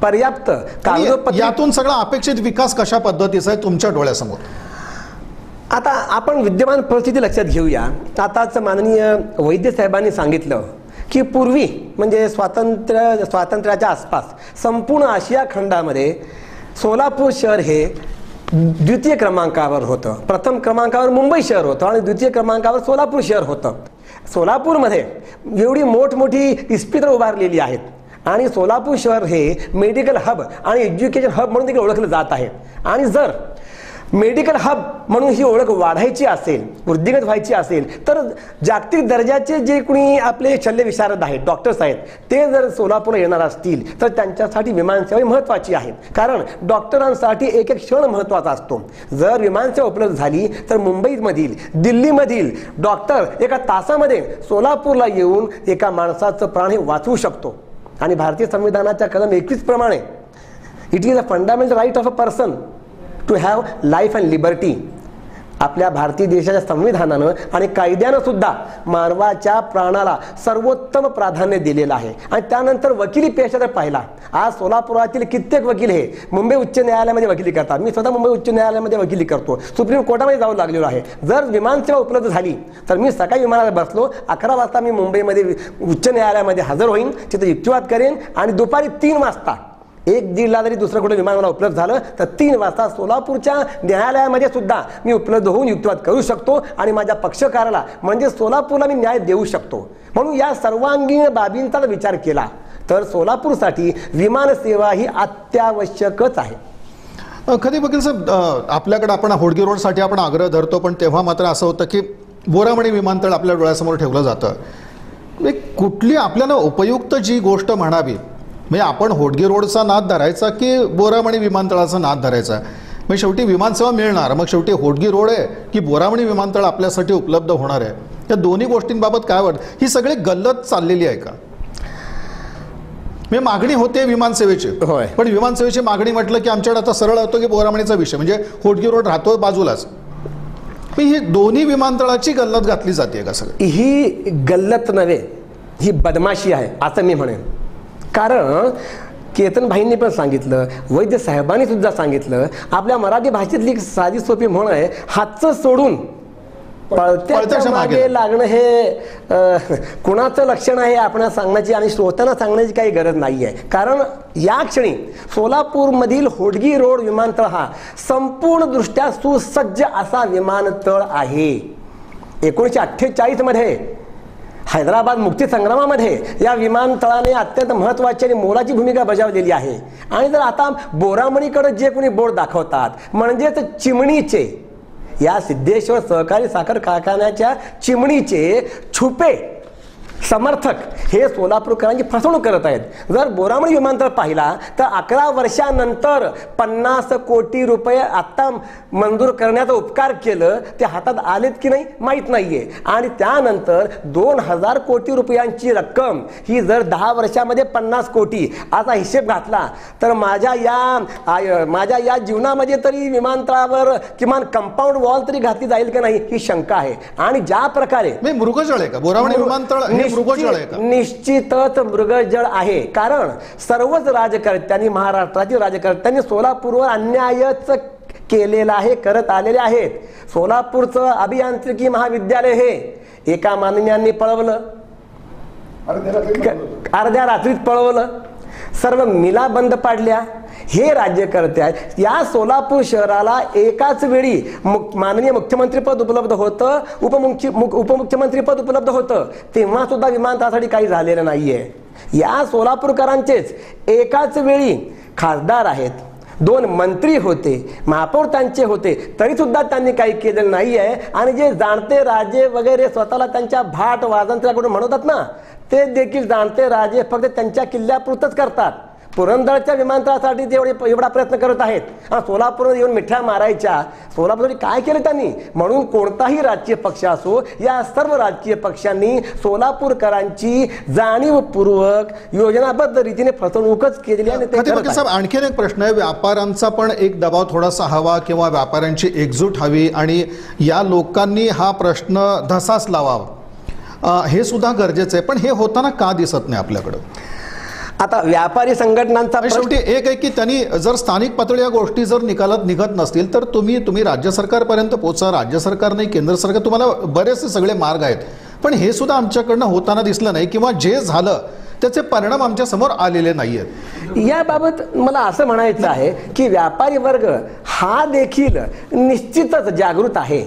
S4: पर्याप्त कागदोपत्री,
S1: यातून सगळा अपेक्षित विकास कशा पद्धतीचा आहे तुमच्या डोळ्यासमोर?
S4: आता आपण विद्यमान परिस्थिती लक्षात घेऊया. आताच माननीय वैद्य साहेबांनी सांगितलं की पूर्वी म्हणजे स्वातंत्र्याच्या आसपास संपूर्ण आशिया खंडामध्ये सोलापूर शहर हे द्वितीय क्रमांकावर होतं. प्रथम क्रमांकावर मुंबई शहर होतं आणि द्वितीय क्रमांकावर सोलापूर शहर होतं. सोलापूरमध्ये एवढी मोठमोठी इस्पितळं उभारलेली आहेत आणि सोलापूर शहर हे मेडिकल हब आणि एज्युकेशन हब म्हणून देखील ओळखलं जात आहे. आणि जर मेडिकल हब म्हणून ही ओळख वाढायची असेल, वृद्धिंगत व्हायची असेल, तर जागतिक दर्जाचे जे कोणी आपले शल्यविशारद आहेत, डॉक्टर्स आहेत, ते जर सोलापूरला येणार असतील तर त्यांच्यासाठी विमानसेवा महत्त्वाची आहे. कारण डॉक्टरांसाठी एक एक क्षण महत्त्वाचा असतो. जर विमानसेवा उपलब्ध झाली तर मुंबईमधील, दिल्लीमधील डॉक्टर एका तासामध्ये सोलापूरला येऊन एका माणसाचं प्राण हे वाचवू शकतो. आणि भारतीय संविधानाच्या कलम 21 प्रमाणे it is a fundamental right of a person to have life and liberty. आपल्या भारतीय देशाच्या संविधानानं आणि कायद्यानं सुद्धा मानवाच्या प्राणाला सर्वोत्तम प्राधान्य दिलेलं आहे. आणि त्यानंतर वकिली पेशा जर पाहिला, आज सोलापुरातील कित्येक वकील हे मुंबई उच्च न्यायालयामध्ये वकिली करतात. मी स्वतः मुंबई उच्च न्यायालयामध्ये वकिली करतो, सुप्रीम कोर्टामध्ये जाऊ लागलेलो आहे. जर विमानसेवा उपलब्ध झाली तर मी सकाळी विमानात बसलो, 11 वाजता मी मुंबईमध्ये उच्च न्यायालयामध्ये हजर होईन, तिथे युक्तिवाद करेन आणि दुपारी 3 वाजता 1-1:30 जरी दुसरं कुठे विमान मला उपलब्ध झालं तर 3 वाजता सोलापूरच्या न्यायालयामध्ये सुद्धा मी उपलब्ध होऊन युक्तिवाद करू शकतो आणि माझ्या पक्षकाराला म्हणजे सोलापूरला मी न्याय देऊ शकतो. म्हणून या सर्वांगीण बाबींचा विचार केला तर सोलापूरसाठी विमानसेवा ही अत्यावश्यकच आहे.
S1: कधी वकील साहेब, आपल्याकडे आपण होडगी रोडसाठी आपण आग्रह धरतो, पण तेव्हा मात्र असं होतं की बोरामणी विमानतळ आपल्या डोळ्यासमोर ठेवलं जातं. कुठली आपल्याला उपयुक्त जी गोष्ट म्हणावी, म्हणजे आपण होडगी रोडचा नाद धरायचा की बोरामणी विमानतळाचा नाद धरायचा? मग शेवटी विमानसेवा मिळणार, मग शेवटी होडगी रोड आहे की बोरामणी विमानतळ आपल्यासाठी उपलब्ध होणार आहे? या दोन्ही गोष्टींबाबत काय वाटतं? ही सगळी गल्लत चाललेली आहे का? मी मागणी होते विमानसेवेची,
S4: होय,
S1: पण विमानसेवेची मागणी म्हटलं की आमच्याकडे आता सरळ होतो की बोरामणीचा विषय, म्हणजे होडगी रोड राहतो बाजूलाच. ही दोन्ही विमानतळाची गल्लत घातली जाते का सगळी?
S4: ही गल्लत नव्हे, ही बदमाशी आहे असं मी म्हणेन. कारण केतनभाईंनी पण सांगितलं, वैद्य साहेबांनी सुद्धा सांगितलं, आपल्या मराठी भाषेतली एक साधी सोपी म्हण आहे, हातचं सोडून पळत्याच्या मागे लागणं हे कुणाचं लक्षण आहे आपण सांगण्याची आणि श्रोत्यांना सांगण्याची काही गरज नाही आहे. कारण या क्षणी सोलापूरमधील होडगी रोड विमानतळ हा संपूर्णदृष्ट्या सुसज्ज असा विमानतळ आहे. 1948 मध्ये हैदराबाद मुक्ती संग्रामामध्ये या विमानतळाने अत्यंत महत्त्वाची आणि मोलाची भूमिका बजावलेली आहे. आणि जर आता बोरामणीकडे जे कोणी बोर्ड दाखवतात म्हणजेच चिमणीचे, या सिद्धेश्वर सहकारी साखर कारखान्याच्या चिमणीचे छुपे समर्थक हे सोलापूरकरांची फसवणूक करत आहेत. जर बोरामणी विमानतळ पाहिला तर 11 वर्षानंतर 50 कोटी रुपये आत्ता मंजूर करण्याचा उपकार केलं, ते हातात आलेत की नाही माहीत नाहीये. आणि त्यानंतर 2000 कोटी रुपयांची रक्कम ही जर 10 वर्षामध्ये 50 कोटी असा हिशेब घातला तर माझ्या या जीवनामध्ये तरी विमानतळावर किमान कंपाऊंड वॉल तरी घातली जाईल की नाही ही शंका आहे. आणि ज्या प्रकारे
S1: मृगजळ आहे का बोरामणी विमानतळ? मृगजळ आहे का?
S4: निश्चितच मृगजळ आहे. कारण सर्वच राजकर्त्यांनी, महाराष्ट्रातील राजकर्त्यांनी सोलापूरवर अन्यायच केलेला आहे, करत आलेले आहेत. सोलापूरचं अभियांत्रिकी महाविद्यालय हे एका माननीयांनी पळवलं, अर्ध्या रात्रीत पळवलं, सर्व मिला बंद पाडल्या. हे राज्यकर्ते आहेत. या सोलापूर शहराला एकाच वेळी माननीय मुख्यमंत्रीपद उपलब्ध होतं, उपमुख्यमंत्रीपद उपलब्ध होतं, तेव्हा सुद्धा विमानतळासाठी काही झालेलं नाहीये. या सोलापूरकरांचेच एकाच वेळी खासदार आहेत, 2 मंत्री होते, महापौर त्यांचे होते, तरी सुद्धा त्यांनी काही केलेलं नाही आहे. आणि जे जाणते राजे वगैरे स्वतःला त्यांच्या भाट वाजंत्र्याकडून म्हणतात ना, ते देखील जाणते राजे फक्त त्यांच्या किल्ल्यापुरतच करतात. पुरंदरच्या विमानतळासाठी ते एवढा प्रयत्न करत आहेत. सोलापूरमध्ये येऊन मिठ्या मारायच्या. सोलापूरमध्ये काय केलं त्यांनी? म्हणून कोणताही राजकीय पक्ष असो, या सर्व राजकीय पक्षांनी सोलापूरकरांची जाणीवपूर्वक योजनाबद्ध रीतीने फसवणूकच केलेली आहे.
S1: साहेब, आणखीन एक प्रश्न आहे. व्यापाऱ्यांचा पण एक दबाव थोडासा हवा, किंवा व्यापाऱ्यांची एकजूट हवी आणि या लोकांनी हा प्रश्न धसास लावावा, हे सुद्धा गरजेचं आहे. पण हे होताना का दिसत नाही आपल्याकडं?
S4: आता व्यापारी संघटनांचा
S1: शेवटी एक आहे की त्यांनी जर स्थानिक पातळी या गोष्टी जर निकालात निघत नसतील तर तुम्ही राज्य सरकारपर्यंत पोहोचा. राज्य सरकार नाही, केंद्र सरकार, तुम्हाला बरेचसे सगळे मार्ग आहेत. पण हे सुद्धा आमच्याकडनं होताना दिसलं नाही, किंवा जे झालं त्याचे परिणाम आमच्या समोर आलेले नाही आहेत.
S4: याबाबत मला असं म्हणायचं आहे की व्यापारी वर्ग हा देखील निश्चितच जागृत आहे.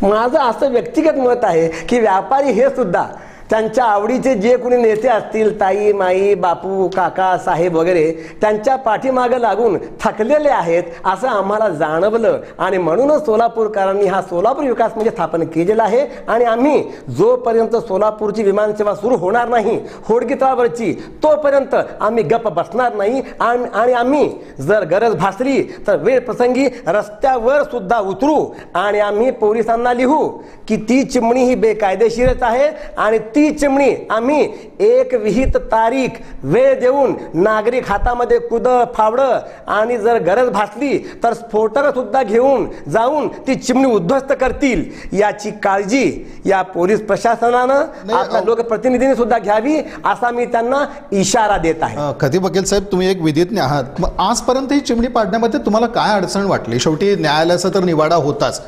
S4: माझं असं व्यक्तिगत मत आहे की व्यापारी हे सुद्धा त्यांच्या आवडीचे जे कोणी नेते असतील, ताई, माई, बापू, काका, साहेब वगैरे, त्यांच्या पाठीमागे लागून थकलेले आहेत असं आम्हाला जाणवलं. आणि म्हणूनच सोलापूरकरांनी हा सोलापूर विकास म्हणजे स्थापन केलेला आहे. आणि आम्ही जोपर्यंत सोलापूरची विमानसेवा सुरू होणार नाही होडगी तळावरची, तोपर्यंत आम्ही गप्प बसणार नाही. आणि आम्ही जर गरज भासली तर वेळ प्रसंगी रस्त्यावर सुद्धा उतरू आणि आम्ही पोलिसांना लिहू की ती चिमणी ही बेकायदेशीरच आहे आणि ती चिमणी आम्ही एक विहित तारीख वेळ देऊन नागरिक हातामध्ये कुदळ फावडं आणि जर गरज भासली तर स्फोटक सुद्धा घेऊन जाऊन ती चिमणी उद्ध्वस्त करतील, याची काळजी या पोलीस प्रशासनानं, आपल्या लोकप्रतिनिधींनी सुद्धा घ्यावी असा मी त्यांना इशारा देत आहे.
S1: खतीब वकील साहेब, तुम्ही एक विधिज्ञ आहात. मग आजपर्यंत ही चिमणी पाडण्यामध्ये तुम्हाला काय अडचण वाटली? शेवटी न्यायालयाचा तर निवाडा होताच,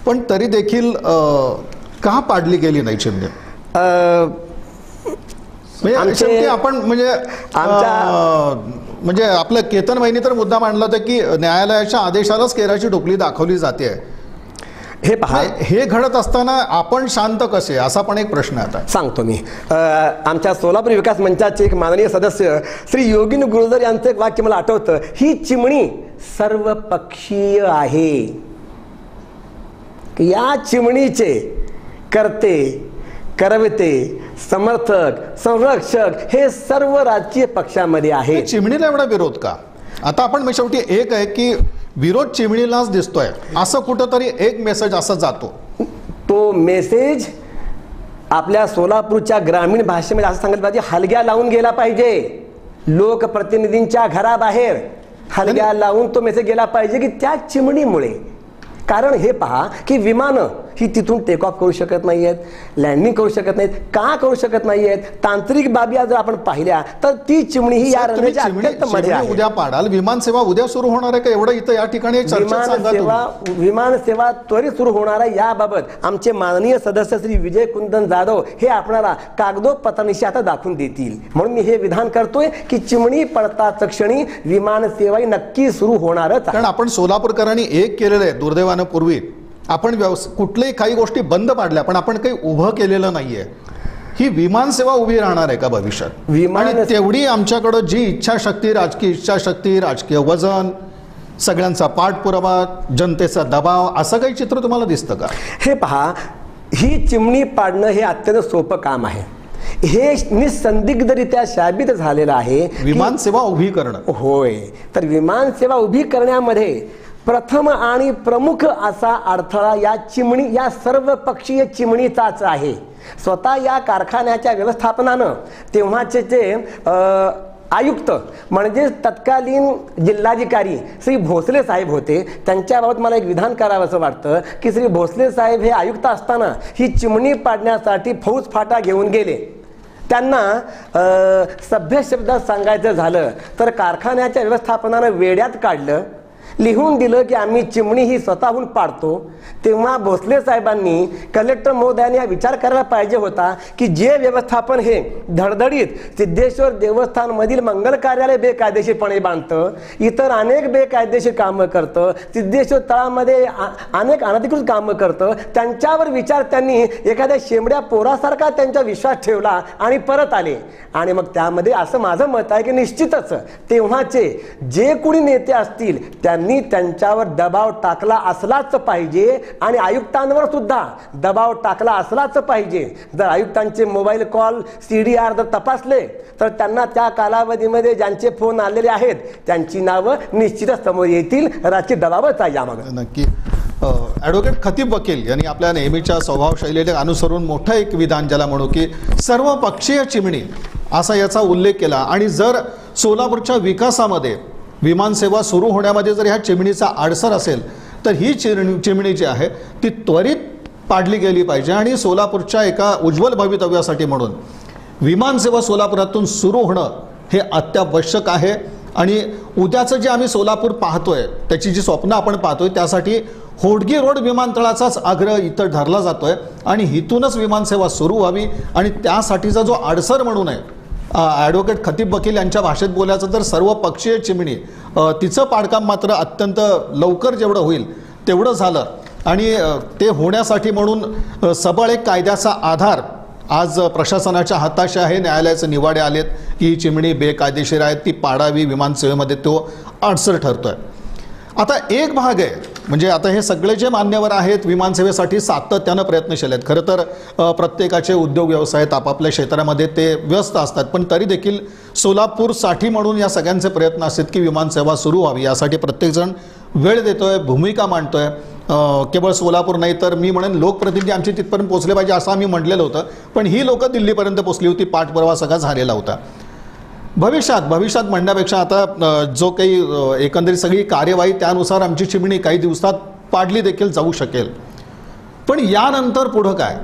S1: पण तरी देखील का पाडली गेली नाही चिमणी? आपण म्हणजे आपलं केतन वहिनी तर मुद्दा मांडला होता की न्यायालयाच्या आदेशालाच केराची टोपली दाखवली जाते.
S4: हे पहा,
S1: हे घडत असताना आपण शांत कसे, असा पण एक प्रश्न आता
S4: सांगतो मी. आमच्या सोलापूर विकास मंचाचे एक माननीय सदस्य श्री योगिन गुरुजर यांचं एक वाक्य मला आठवतं. ही चिमणी सर्वपक्षीय आहे. या चिमणीचे करते, करविते, समर्थक, संरक्षक हे सर्व राजकीय पक्षामध्ये आहे.
S1: चिमणीला एवढा विरोध का? आता आपण शेवटी एक आहे की विरोध चिमणीलाच दिसतोय, असं कुठंतरी एक मेसेज असा जातो.
S4: तो मेसेज आपल्या सोलापूरच्या ग्रामीण भाषेमध्ये असं सांगितलं पाहिजे, हलग्या लावून गेला पाहिजे. लोकप्रतिनिधींच्या घराबाहेर हलग्या लावून तो मेसेज गेला पाहिजे की त्या चिमणीमुळे. कारण हे पहा की विमानं ही तिथून टेक ऑफ करू शकत नाही आहेत, लँडिंग करू शकत नाहीत. का करू शकत नाही आहेत? तांत्रिक बाबी जर आपण पाहिल्या तर ती चिमणी ही या रंगाच्या अत्यंत मध्ये आहे.
S1: उद्या पाडाल, विमानसेवा उद्या सुरू होणार आहे का? एवढं इथं या ठिकाणी
S4: विमानसेवा त्वरित सुरू होणार आहे. याबाबत आमचे माननीय सदस्य श्री विजय कुंदन जाधव हे आपल्याला कागदोपत्रांशी आता दाखवून देतील. म्हणून मी हे विधान करतोय की चिमणी पडताच क्षणी विमानसेवा नक्की सुरू होणारच.
S1: कारण आपण सोलापूरकरांनी एक केलेलं आहे दुर्दैवानं. पूर्वी आपण कुठल्याही काही गोष्टी बंद पाडल्या, पण आपण काही उभं केलेलं नाहीये. ही विमानसेवा उभी राहणार आहे का भविष्यात? आणि तेवढी आमच्याकडं जी इच्छाशक्ती, राजकीय इच्छाशक्ती, राजकीय वजन, सगळ्यांचा पाठपुरावा, जनतेचा दबाव, असं काही चित्र तुम्हाला दिसतं का?
S4: हे पहा, ही चिमणी पाडणं हे अत्यंत सोपं काम आहे. हे निसंदिग्धरित्या साबित झालेलं आहे.
S1: विमानसेवा उभी करणं.
S4: होय, तर विमानसेवा उभी करण्यामध्ये प्रथम आणि प्रमुख असा अडथळा या चिमणी, या सर्वपक्षीय चिमणीचाच आहे. स्वतः या कारखान्याच्या व्यवस्थापनानं तेव्हाचे जे आयुक्त म्हणजे तत्कालीन जिल्हाधिकारी श्री भोसले साहेब होते, त्यांच्याबाबत मला एक विधान करावं असं वाटतं की श्री भोसले साहेब हे आयुक्त असताना ही चिमणी पाडण्यासाठी फौज फाटा घेऊन गेले. त्यांना सभ्य शब्दात सांगायचं झालं तर कारखान्याच्या व्यवस्थापनानं वेड्यात काढलं, लिहून दिलं की आम्ही चिमणी ही स्वतःहून पाडतो. तेव्हा भोसले साहेबांनी, कलेक्टर महोदयांनी हा विचार करायला पाहिजे होता की जे व्यवस्थापन हे धडधडीत सिद्धेश्वर देवस्थानमधील मंगल कार्यालय बेकायदेशीरपणे बांधतं, इतर अनेक बेकायदेशीर कामं करतं, सिद्धेश्वर तळामध्ये अनेक अनधिकृत कामं करतं, त्यांच्यावर विचार त्यांनी एखाद्या शेंबड्या पोरासारखा त्यांचा विश्वास ठेवला आणि परत आले. आणि मग त्यामध्ये असं माझं मत आहे की निश्चितच तेव्हाचे जे कोणी नेते असतील त्यांनी त्यांच्यावर दबाव टाकला असलाच पाहिजे आणि आयुक्तांवर सुद्धा दबाव टाकला असलाच पाहिजे. जर आयुक्तांचे मोबाईल कॉल CDR जर तपासले तर त्यांना त्या कालावधीमध्ये ज्यांचे फोन आलेले आहेत त्यांची नावं निश्चितच समोर येतील. राजकीय दबावच आहे यामागे.
S1: नक्की. ॲडव्होकेट खतीब वकील यांनी आपल्या नेहमीच्या स्वभावशैलीला अनुसरून मोठं एक विधान ज्याला म्हणू की सर्व पक्षीय चिमणी असा याचा उल्लेख केला. आणि जर सोलापूरच्या विकासामध्ये विमानसेवा सुरू होण्यामध्ये जर ह्या चिमणीचा आडसर असेल तर ही चिमणी जी आहे ती त्वरित पाडली गेली पाहिजे. आणि सोलापूरच्या एका उज्ज्वल भवितव्यासाठी म्हणून विमानसेवा सोलापुरातून सुरू होणं हे अत्यावश्यक आहे. आणि उद्याचं जे आम्ही सोलापूर पाहतोय, त्याची जी स्वप्न आपण पाहतोय, त्यासाठी होडगी रोड विमानतळाचाच आग्रह इथं धरला जातोय आणि इथूनच विमानसेवा सुरू व्हावी. आणि त्यासाठीचा जो आडसर म्हणून आहे, ॲडव्होकेट खतीब वकील यांच्या भाषेत बोलायचं तर सर्व पक्षीय चिमणी, तिचं पाडकाम मात्र अत्यंत लवकर जेवढं होईल तेवढं झालं. आणि ते होण्यासाठी म्हणून सबळ एक कायद्याचा आधार आज प्रशासनाच्या हाताशी आहे. न्यायालयाचे निवाडे आलेत की ही चिमणी बेकायदेशीर आहे, ती पाडावी, विमानसेवेमध्ये तो अडसर ठरतोय. आता एक भाग आहे म्हणजे आता हे सगळे जे मान्यवर आहेत विमानसेवेसाठी सातत्यानं प्रयत्नशील आहेत. खरं तर प्रत्येकाचे उद्योग व्यवसाय आपापल्या क्षेत्रामध्ये ते व्यस्त असतात, पण तरी देखील सोलापूरसाठी म्हणून या सगळ्यांचे प्रयत्न असतात की विमानसेवा सुरू व्हावी. यासाठी प्रत्येकजण वेळ देतोय, भूमिका मांडतोय. केवळ सोलापूर नाही तर मी म्हणेन लोकप्रतिनिधी आमचे तिथपर्यंत पोहोचले पाहिजे असं आम्ही म्हटलेलं होतं, पण ही लोकं दिल्लीपर्यंत पोहोचली होती, पाठपुरावा सगळा झालेला होता. भविष्यात म्हणण्यापेक्षा आता जो काही एकंदरीत सगळी कार्यवाही त्यानुसार आमची चिमणी काही दिवसात पाडली देखील जाऊ शकेल. पण यानंतर पुढं काय,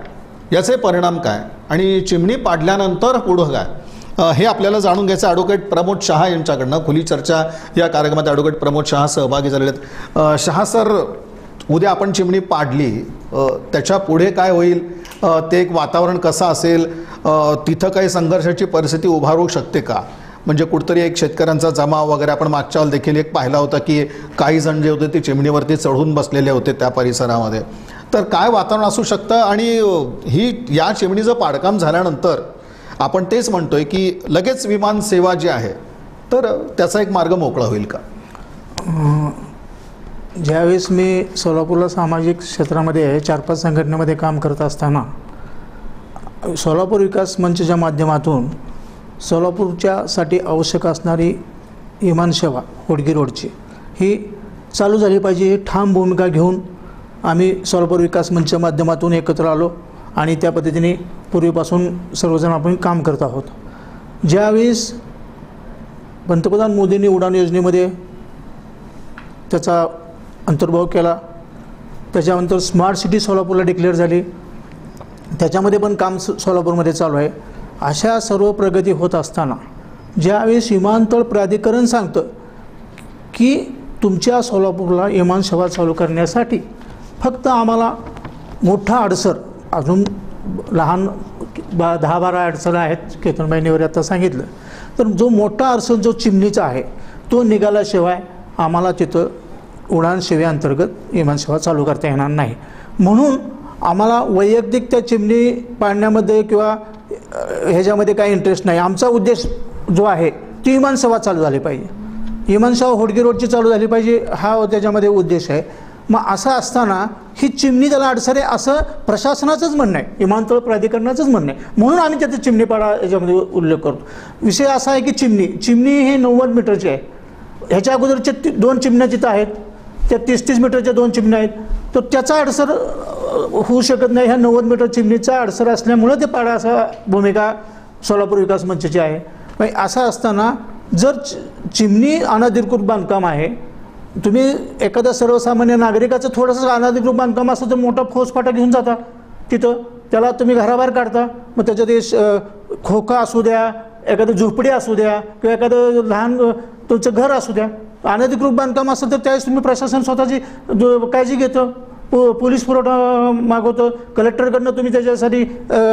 S1: याचे परिणाम काय आणि चिमणी पाडल्यानंतर पुढं काय हे आपल्याला जाणून घ्यायचं. ॲडव्होकेट प्रमोद शहा यांच्याकडनं खुली चर्चा या कार्यक्रमात ॲडव्होकेट प्रमोद शहा सहभागी झालेले आहेत. शहा सर, उद्या आपण चिमणी पाडली, त्याच्या पुढे काय होईल, ते एक वातावरण कसं असेल, तिथं काही संघर्षाची परिस्थिती उभारू शकते का? म्हणजे कुठतरी एक शेतकऱ्यांचा जमाव वगैरे आपण मागच्या वेळेला देखील एक पाहिला होता की काही जण जे होते ते चिमणीवरती चढून बसलेले होते त्या परिसरामध्ये. तर काय वातावरण असू शकतं आणि ही या चिमणीचं पाडकाम झाल्यानंतर आपण तेच म्हणतोय की लगेच विमान सेवा जी आहे तर त्याचा एक मार्ग मोकळा होईल का?
S5: ज्यावेळेस मी सोलापूरला सामाजिक क्षेत्रामध्ये 4-5 संघटनेमध्ये काम करत असताना सोलापूर विकास मंचच्या माध्यमातून सोलापूरच्यासाठी आवश्यक असणारी विमानसेवा होडगी रोडची ही चालू झाली पाहिजे ही ठाम भूमिका घेऊन आम्ही सोलापूर विकास मंचच्या माध्यमातून एकत्र आलो आणि त्या पद्धतीने पूर्वीपासून सर्वजण आपण काम करत आहोत. ज्यावेळेस पंतप्रधान मोदींनी उडान योजनेमध्ये त्याचा अंतर्भाव केला, त्याच्यानंतर स्मार्ट सिटी सोलापूरला डिक्लेअर झाली, त्याच्यामध्ये पण काम सोलापूरमध्ये चालू आहे. अशा सर्व प्रगती होत असताना ज्यावेळेस विमानतळ प्राधिकरण सांगतं की तुमच्या सोलापूरला विमानसेवा चालू करण्यासाठी फक्त आम्हाला मोठा अडसर, अजून लहान 10-12 अडचणी आहेत केतनबाईंवर आता सांगितलं, तर जो मोठा अडसर जो चिमणीचा आहे तो निघाल्याशिवाय आम्हाला तिथं उडान सेवेअंतर्गत विमानसेवा चालू करता येणार नाही. म्हणून आम्हाला वैयक्तिक त्या चिमणी पाडण्यामध्ये किंवा ह्याच्यामध्ये काही इंटरेस्ट नाही. आमचा उद्देश जो आहे ती विमानसेवा चालू झाली पाहिजे, विमानसेवा होडगी रोडची चालू झाली पाहिजे, हा त्याच्यामध्ये उद्देश आहे. मग असं असताना ही चिमणी त्याला अडसर आहे असं प्रशासनाचंच म्हणणं आहे, विमानतळ प्राधिकरणाचंच म्हणणं आहे. म्हणून आम्ही त्याचा चिमणीपाडा याच्यामध्ये उल्लेख करतो. विषय असा आहे की चिमणी हे 90 मीटरची आहे. ह्याच्या अगोदरच्या 2 चिमण्या जिथं आहेत त्या 30-30 मीटरच्या 2 चिमण्या आहेत, तर त्याचा अडसर होऊ शकत नाही. ह्या 90 मीटर चिमणीचा अडसर असल्यामुळं ते पाडा असा भूमिका सोलापूर विकास मंचची आहे. म्हणजे असं असताना जर चिमणी अनधिकृत बांधकाम आहे, तुम्ही एखाद्या सर्वसामान्य नागरिकाचं थोडंसं अनधिकृत बांधकाम असतं तर मोठा फौजफाटा घेऊन जाता तिथं, त्याला तुम्ही घराबाहेर काढता, मग त्याच्यात खोका असू द्या, एखादं झोपडी असू द्या किंवा एखादं लहान तुमचं घर असू द्या, अनधिकृत बांधकाम असेल तर त्यावेळेस तुम्ही प्रशासन स्वतःची काळजी घेतं, पोलीस पुरवठा मागवतं, कलेक्टरकडनं तुम्ही त्याच्यासाठी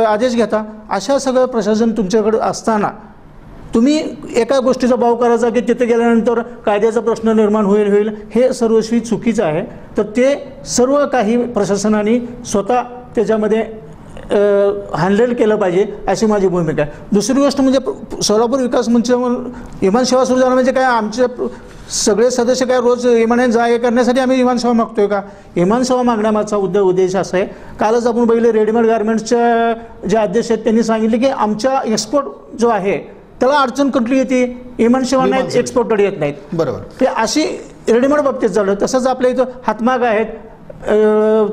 S5: आदेश घेता. अशा सगळं प्रशासन तुमच्याकडे असताना तुम्ही एका गोष्टीचा भाव करायचा की तिथे गेल्यानंतर कायद्याचा प्रश्न निर्माण होईल हे सर्वस्वी चुकीचं आहे. तर ते सर्व काही प्रशासनाने स्वतः त्याच्यामध्ये हँडल केलं पाहिजे अशी माझी भूमिका आहे. दुसरी गोष्ट म्हणजे सोलापूर विकास मंच विमान सेवा सुरू झालं म्हणजे काय आमचे सगळे सदस्य काय रोज विमानाने जा ये करण्यासाठी आम्ही विमान सेवा मागतोय का? विमान सेवा मागण्यामागचा उद्देश असा आहे. कालच आपण बघितलं रेडीमेड गार्मेंट्सच्या जे अध्यक्ष आहेत त्यांनी सांगितले की आमच्या एक्सपोर्ट जो आहे त्याला अडचण कुठली येते, विमान सेवा नाहीत, एक्सपोर्टेड येत नाहीत.
S1: बरोबर.
S5: ते अशी रेडीमेड बाबतीत झालं. तसंच आपल्या इथं हातमाग आहेत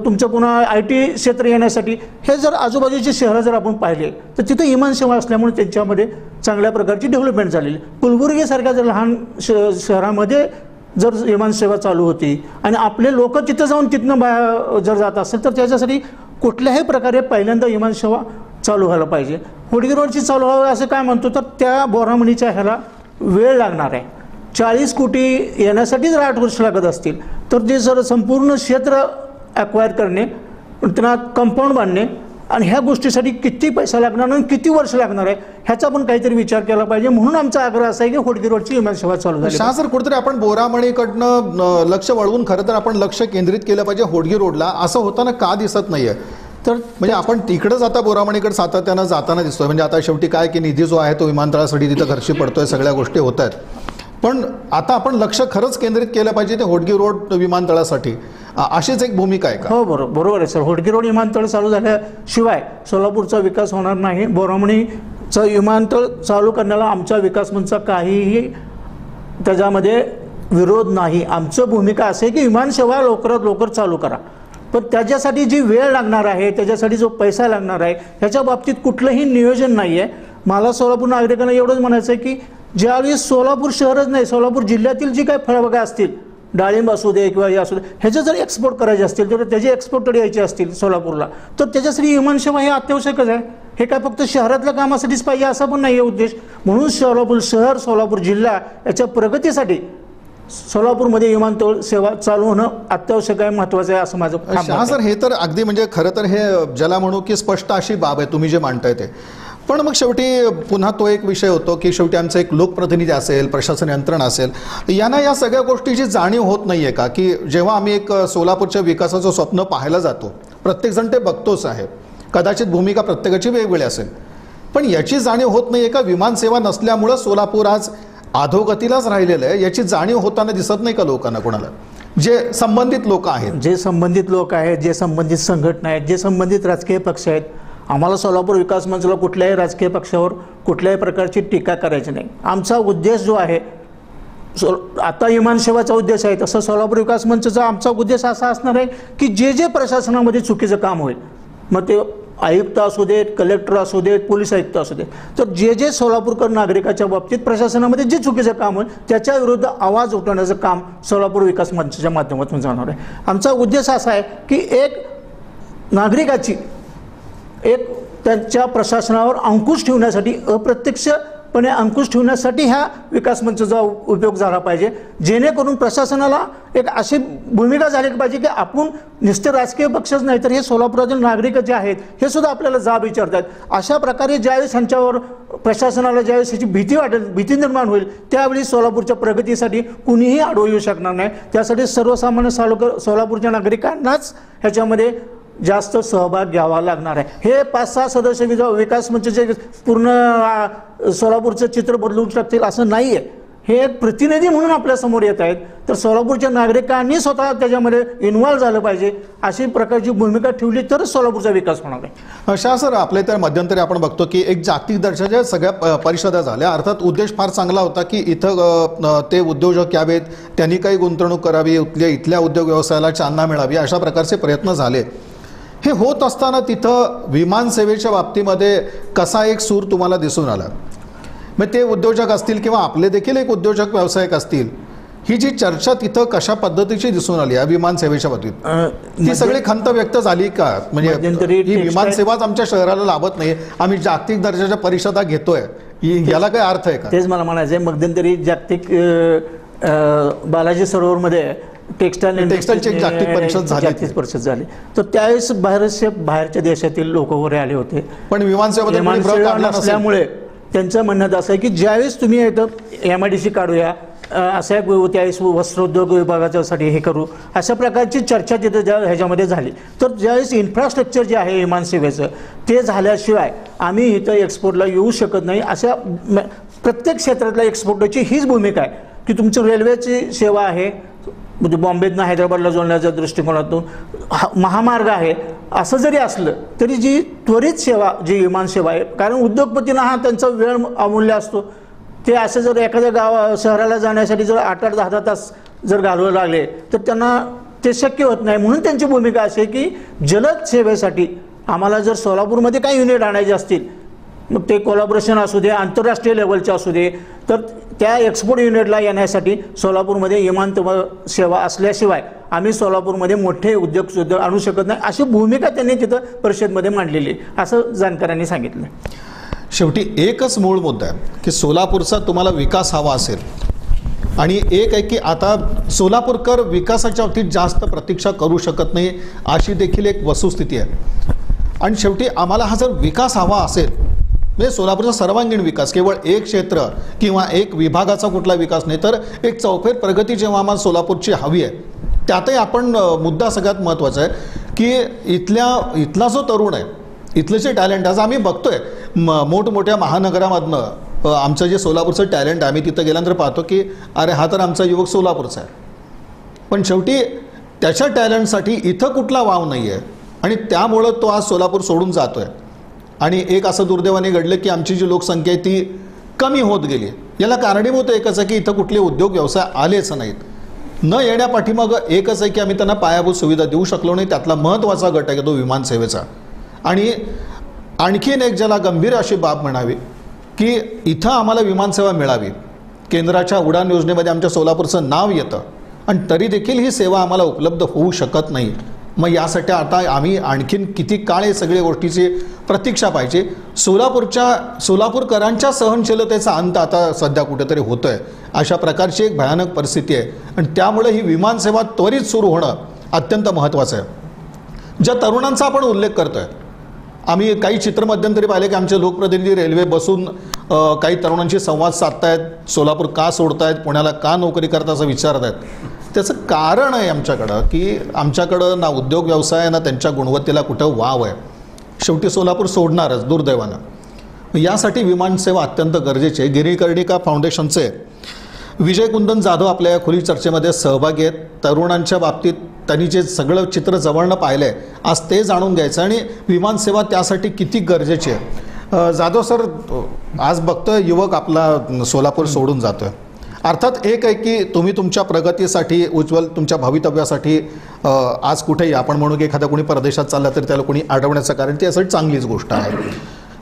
S5: तुमचं पुन्हा IT क्षेत्र येण्यासाठी. हे जर आजूबाजूची शहरं जर आपण पाहिले तर तिथं विमान सेवा असल्यामुळे त्यांच्यामध्ये चांगल्या प्रकारची डेव्हलपमेंट झालेली. कुलबुर्गीसारख्या जर लहान शहरामध्ये जर विमानसेवा चालू होती आणि आपले लोक तिथं जाऊन तिथनं जर जात असेल तर त्याच्यासाठी कुठल्याही प्रकारे पहिल्यांदा विमानसेवा चालू व्हायला पाहिजे. होडगी रोडची चालू व्हावं असं काय म्हणतो तर त्या बोरामणीच्या ह्याला वेळ लागणार आहे. 40 कोटी येण्यासाठी जर 8 वर्ष लागत असतील तर ते जर संपूर्ण क्षेत्र ॲक्वायर करणे, त्यांना कंपाऊंड बांधणे आणि ह्या गोष्टीसाठी किती पैसा लागणार आणि किती वर्ष लागणार आहे ह्याचा पण काहीतरी विचार केला पाहिजे. म्हणून आमचा आग्रह असा आहे की होडगी रोडची विमानसेवा चालू झाली.
S1: शाह सर, कुठेतरी आपण बोरामणीकडनं लक्ष वळवून खरं तर आपण लक्ष केंद्रित केलं पाहिजे होडगी रोडला. असं होताना का दिसत नाहीये? तर म्हणजे आपण तिकडंच आता बोरामणीकडे सातत्यानं जाताना दिसतोय. म्हणजे आता शेवटी काय की निधी जो आहे तो विमानतळासाठी तिथं खर्ची पडतोय, सगळ्या गोष्टी होत आहेत. पण आता आपण लक्ष खरंच केंद्रित केलं पाहिजे ते होडगी रोड विमानतळासाठी, अशीच एक भूमिका आहे का?
S5: हो, बरोबर आहे सर. होडगी रोड विमानतळ चालू झाल्याशिवाय सोलापूरचा विकास होणार नाही. बोरामणीचं विमानतळ चालू करण्याला आमच्या विकास मंचचा काहीही त्याच्यामध्ये विरोध नाही. आमचं भूमिका असे की विमानसेवा लवकरात लवकर चालू करा, पण त्याच्यासाठी जी वेळ लागणार आहे, त्याच्यासाठी जो पैसा लागणार आहे ह्याच्या बाबतीत कुठलंही नियोजन नाही आहे. मला सोलापूर नागरिकांना एवढंच म्हणायचं आहे की ज्यावेळी सोलापूर शहरच नाही, सोलापूर जिल्ह्यातील जी काही फळबागा असतील, डाळिंब असू दे किंवा हे असू दे, ह्याचे जर एक्सपोर्ट करायचे असतील तर त्याचे एक्सपोर्टेड यायचे असतील सोलापूरला तर त्याच्यासाठी विमानसेवा हे अत्यावश्यकच आहे. हे काय फक्त शहरातल्या कामासाठीच पाहिजे असा पण नाही आहे उद्देश. म्हणून सोलापूर शहर, सोलापूर जिल्हा याच्या प्रगतीसाठी सोलापूरमध्ये विमानतळ सेवा चालू होणं अत्यावश्यक आहे, महत्त्वाचं आहे असं माझं ठाम मत आहे.
S1: सर, हे तर अगदी म्हणजे खरं तर हे ज्याला म्हणू की स्पष्ट अशी बाब आहे तुम्ही जे मांडताय ते. पण मग शेवटी पुन्हा तो एक विषय होतो की शेवटी आमचा एक लोकप्रतिनिधी असेल, प्रशासन यंत्रणा असेल, यांना या सगळ्या गोष्टीची जाणीव होत नाही आहे का? की जेव्हा आम्ही एक सोलापूरच्या विकासाचं स्वप्न पाहायला जातो, प्रत्येकजण ते बघतोच आहे, कदाचित भूमिका प्रत्येकाची वेगवेगळी असेल, पण याची जाणीव होत नाही आहे का विमानसेवा नसल्यामुळं सोलापूर आज अधोगतीलाच राहिलेलं आहे? याची जाणीव होताना दिसत नाही का लोकांना, कोणाला? जे संबंधित लोक आहेत,
S5: जे संबंधित लोक आहेत, जे संबंधित संघटना आहेत, जे संबंधित राजकीय पक्ष आहेत, आम्हाला सोलापूर विकास मंचला कुठल्याही राजकीय पक्षावर कुठल्याही प्रकारची टीका करायची नाही. आमचा उद्देश जो आहे आता विमानसेवाचा उद्देश आहे तसं सोलापूर विकास मंचचा आमचा उद्देश असा असणार आहे की जे जे प्रशासनामध्ये चुकीचं काम होईल, मग ते आयुक्त असू देत, कलेक्टर असू देत, पोलीस आयुक्त असू देत, तर जे जे सोलापूरकर नागरिकाच्या बाबतीत प्रशासनामध्ये जे चुकीचं काम होईल त्याच्या विरुद्ध आवाज उठवण्याचं काम सोलापूर विकास मंचच्या माध्यमातून जाणार आहे. आमचा उद्देश असा आहे की एक नागरिकाची एक त्यांच्या प्रशासनावर अंकुश ठेवण्यासाठी, अप्रत्यक्षपणे अंकुश ठेवण्यासाठी ह्या विकास मंचचा उपयोग झाला पाहिजे, जेणेकरून प्रशासनाला एक अशी भूमिका झाली पाहिजे की आपण नुसते राजकीय पक्षच नाही तर हे सोलापुरातील नागरिक जे आहेत हे सुद्धा आपल्याला जाब विचारतात. अशा प्रकारे ज्यावेळेस त्यांच्यावर प्रशासनाला ज्यावेळेस ह्याची भीती वाटेल, भीती निर्माण होईल, त्यावेळी सोलापूरच्या प्रगतीसाठी कुणीही आडवं येऊ शकणार नाही. त्यासाठी सर्वसामान्य सोलापूरच्या नागरिकांनाच ह्याच्यामध्ये जास्त सहभाग घ्यावा लागणार आहे. हे 5-6 सदस्य विकास मंचचे पूर्ण सोलापूरचं चित्र बदलून टाकतील असं नाही आहे. हे एक प्रतिनिधी म्हणून आपल्या समोर येत आहेत, तर सोलापूरच्या नागरिकांनी स्वतः त्याच्यामध्ये इन्व्हॉल्व झालं पाहिजे, अशी प्रकारची भूमिका ठेवली तरच सोलापूरचा विकास होणार आहे.
S1: शाह सर, आपल्या तर मध्यंतरी आपण बघतो की एक जागतिक दर्जाच्या सगळ्या परिषदा झाल्या. अर्थात उद्देश फार चांगला होता की इथं ते उद्योजक यावेत, त्यांनी काही गुंतवणूक करावी, इथल्या उद्योग व्यवसायाला चालना मिळावी, अशा प्रकारचे प्रयत्न झाले. हे होत असताना तिथं विमानसेवेच्या बाबतीमध्ये कसा एक सूर तुम्हाला दिसून आला? मग ते उद्योजक असतील किंवा आपले देखील एक उद्योजक व्यावसायिक असतील, ही जी चर्चा तिथं कशा पद्धतीची दिसून आली या विमानसेवेच्या बाबतीत, ती सगळी खंत व्यक्त झाली का? म्हणजे
S5: मध्यंतरी
S1: ही
S5: textile-
S1: विमानसेवाच आमच्या शहराला लाभत नाही, आम्ही जागतिक दर्जाच्या परिषदा घेतोय, याला काय अर्थ आहे का?
S5: तेच मला म्हणायचं आहे. मध्यंतरी जागतिक बालाजी सरोवरमध्ये
S1: टेक्सटाईलची एक जागतिक परिषद झाली.
S5: जागतिक परिषद झाली. तर त्यावेळेस बाहेरच्या देशातील लोक वगैरे आले होते.
S1: पण विमानसेवेबद्दल कोणी भ्रम
S5: विमानसेवा
S1: काढला नसेल.
S5: नसल्यामुळे त्यांचं म्हणणं असं आहे की ज्यावेळेस तुम्ही येतं MIDC काढूया, अशा त्यावेळेस वस्त्रोद्योग विभागाच्यासाठी हे करू, अशा प्रकारची चर्चा तिथं ह्याच्यामध्ये झाली. तर ज्यावेळेस इन्फ्रास्ट्रक्चर जे आहे विमानसेवेचं ते झाल्याशिवाय आम्ही इथं एक्सपोर्टला येऊ शकत नाही. अशा प्रत्येक क्षेत्रातल्या एक्सपोर्टरची हीच भूमिका आहे की तुमची रेल्वेची सेवा आहे, म्हणजे बॉम्बेतनं हैदराबादला जोडण्याच्या दृष्टिकोनातून महामार्ग आहे, असं जरी असलं तरी जी त्वरित सेवा जी विमानसेवा आहे, कारण उद्योगपतींना हा त्यांचा वेळ अमूल्य असतो. ते असं जर एखाद्या शहराला जाण्यासाठी जर 8-8, 10-10 तास जर घालवावे लागले तर त्यांना ते शक्य होत नाही. म्हणून त्यांची भूमिका अशी आहे की जलद सेवेसाठी आम्हाला जर सोलापूरमध्ये काही युनिट आणायचे असतील, मग ते कोलॅबोरेशन असू दे, आंतरराष्ट्रीय लेवलचे असू दे, तर त्या एक्सपोर्ट युनिटला येण्यासाठी सोलापूरमध्ये विमानसेवा सेवा असल्याशिवाय आम्ही सोलापूरमध्ये मोठे उद्योग आणू शकत नाही, अशी भूमिका त्यांनी तिथं परिषदेमध्ये मांडलेली असं जाणकारांनी सांगितलं.
S1: शेवटी एकच मूळ मुद्दा आहे की सोलापूरचा तुम्हाला विकास हवा असेल, आणि एक आहे की आता सोलापूरकर विकासाच्या बाबतीत जास्त प्रतीक्षा करू शकत नाही, अशी देखील एक वस्तुस्थिती आहे. आणि शेवटी आम्हाला हा जर विकास हवा असेल, म्हणजे सोलापूरचा सर्वांगीण विकास, केवळ एक क्षेत्र किंवा एक विभागाचा कुठला विकास नाही, तर एक चौफेर प्रगती जेव्हा आम्हाला सोलापूरची हवी आहे, त्यातही आपण मुद्दा सगळ्यात महत्त्वाचा आहे की इथला जो तरुण आहे, इथलं जे टॅलेंट आज आम्ही बघतोय मोठमोठ्या महानगरामधनं आमचं जे सोलापूरचं टॅलेंट आहे, आम्ही तिथं गेल्यानंतर पाहतो की अरे हा तर आमचा युवक सोलापूरचा आहे, पण शेवटी त्याच्या टॅलेंटसाठी इथं कुठला वाव नाही आहे आणि त्यामुळं तो आज सोलापूर सोडून जातो आहे. आणि एक असं दुर्दैवाने घडलं की आमची जी लोकसंख्या आहे ती कमी होत गेली. याला कारणीभूत एकच आहे की इथं कुठले उद्योग व्यवसाय आलेच नाहीत. न येण्यापाठीमागं एकच आहे की आम्ही त्यांना पायाभूत सुविधा देऊ शकलो नाही. त्यातला महत्त्वाचा गट आहे तो विमानसेवेचा. आणि आणखीन एक ज्याला गंभीर अशी बाब म्हणावी की इथं आम्हाला विमानसेवा मिळावी, केंद्राच्या उडान योजनेमध्ये आमच्या सोलापूरचं नाव येतं आणि तरी देखील ही सेवा आम्हाला उपलब्ध होऊ शकत नाही. मग यासाठी आता आम्ही आणखीन किती काळ हे सगळ्या गोष्टीची प्रतीक्षा पाहिजे. सोलापूरकरांच्या सहनशीलतेचा अंत आता सध्या कुठेतरी होतो आहे, अशा प्रकारची एक भयानक परिस्थिती आहे. आणि त्यामुळे ही विमानसेवा त्वरित सुरू होणं अत्यंत महत्त्वाचं आहे. ज्या तरुणांचा आपण उल्लेख करतो आहे, आम्ही काही चित्र मध्यंतरी पाहिले की आमचे लोकप्रतिनिधी रेल्वे बसून काही तरुणांशी संवाद साधतायत, सोलापूर का सोडतायत, पुण्याला का नोकरी करता असं विचारत आहेत. त्याचं कारण आहे आमच्याकडं की आमच्याकडं ना उद्योग व्यवसाय ना त्यांच्या गुणवत्तेला कुठं वाव आहे. शेवटी सोलापूर सोडणारच दुर्दैवानं. यासाठी विमानसेवा अत्यंत गरजेची आहे. गिरीकर्णिका फाउंडेशनचे विजय कुंदन जाधव आपल्या या खुली चर्चेमध्ये सहभागी आहेत. तरुणांच्या बाबतीत त्यांनी जे सगळं चित्र जवळनं पाहिलं आहे, आज ते जाणून घ्यायचं आणि विमानसेवा त्यासाठी किती गरजेची आहे. जाधव सर, आज बघतोय युवक आपला सोलापूर सोडून जातोय. अर्थात एक आहे की तुम्ही तुमच्या प्रगतीसाठी, उज्ज्वल तुमच्या भवितव्यासाठी आज कुठेही आपण म्हणू की एखादा कोणी परदेशात चालला तर त्याला कोणी अडवण्याचं कारण ती यासाठी चांगलीच गोष्ट आहे.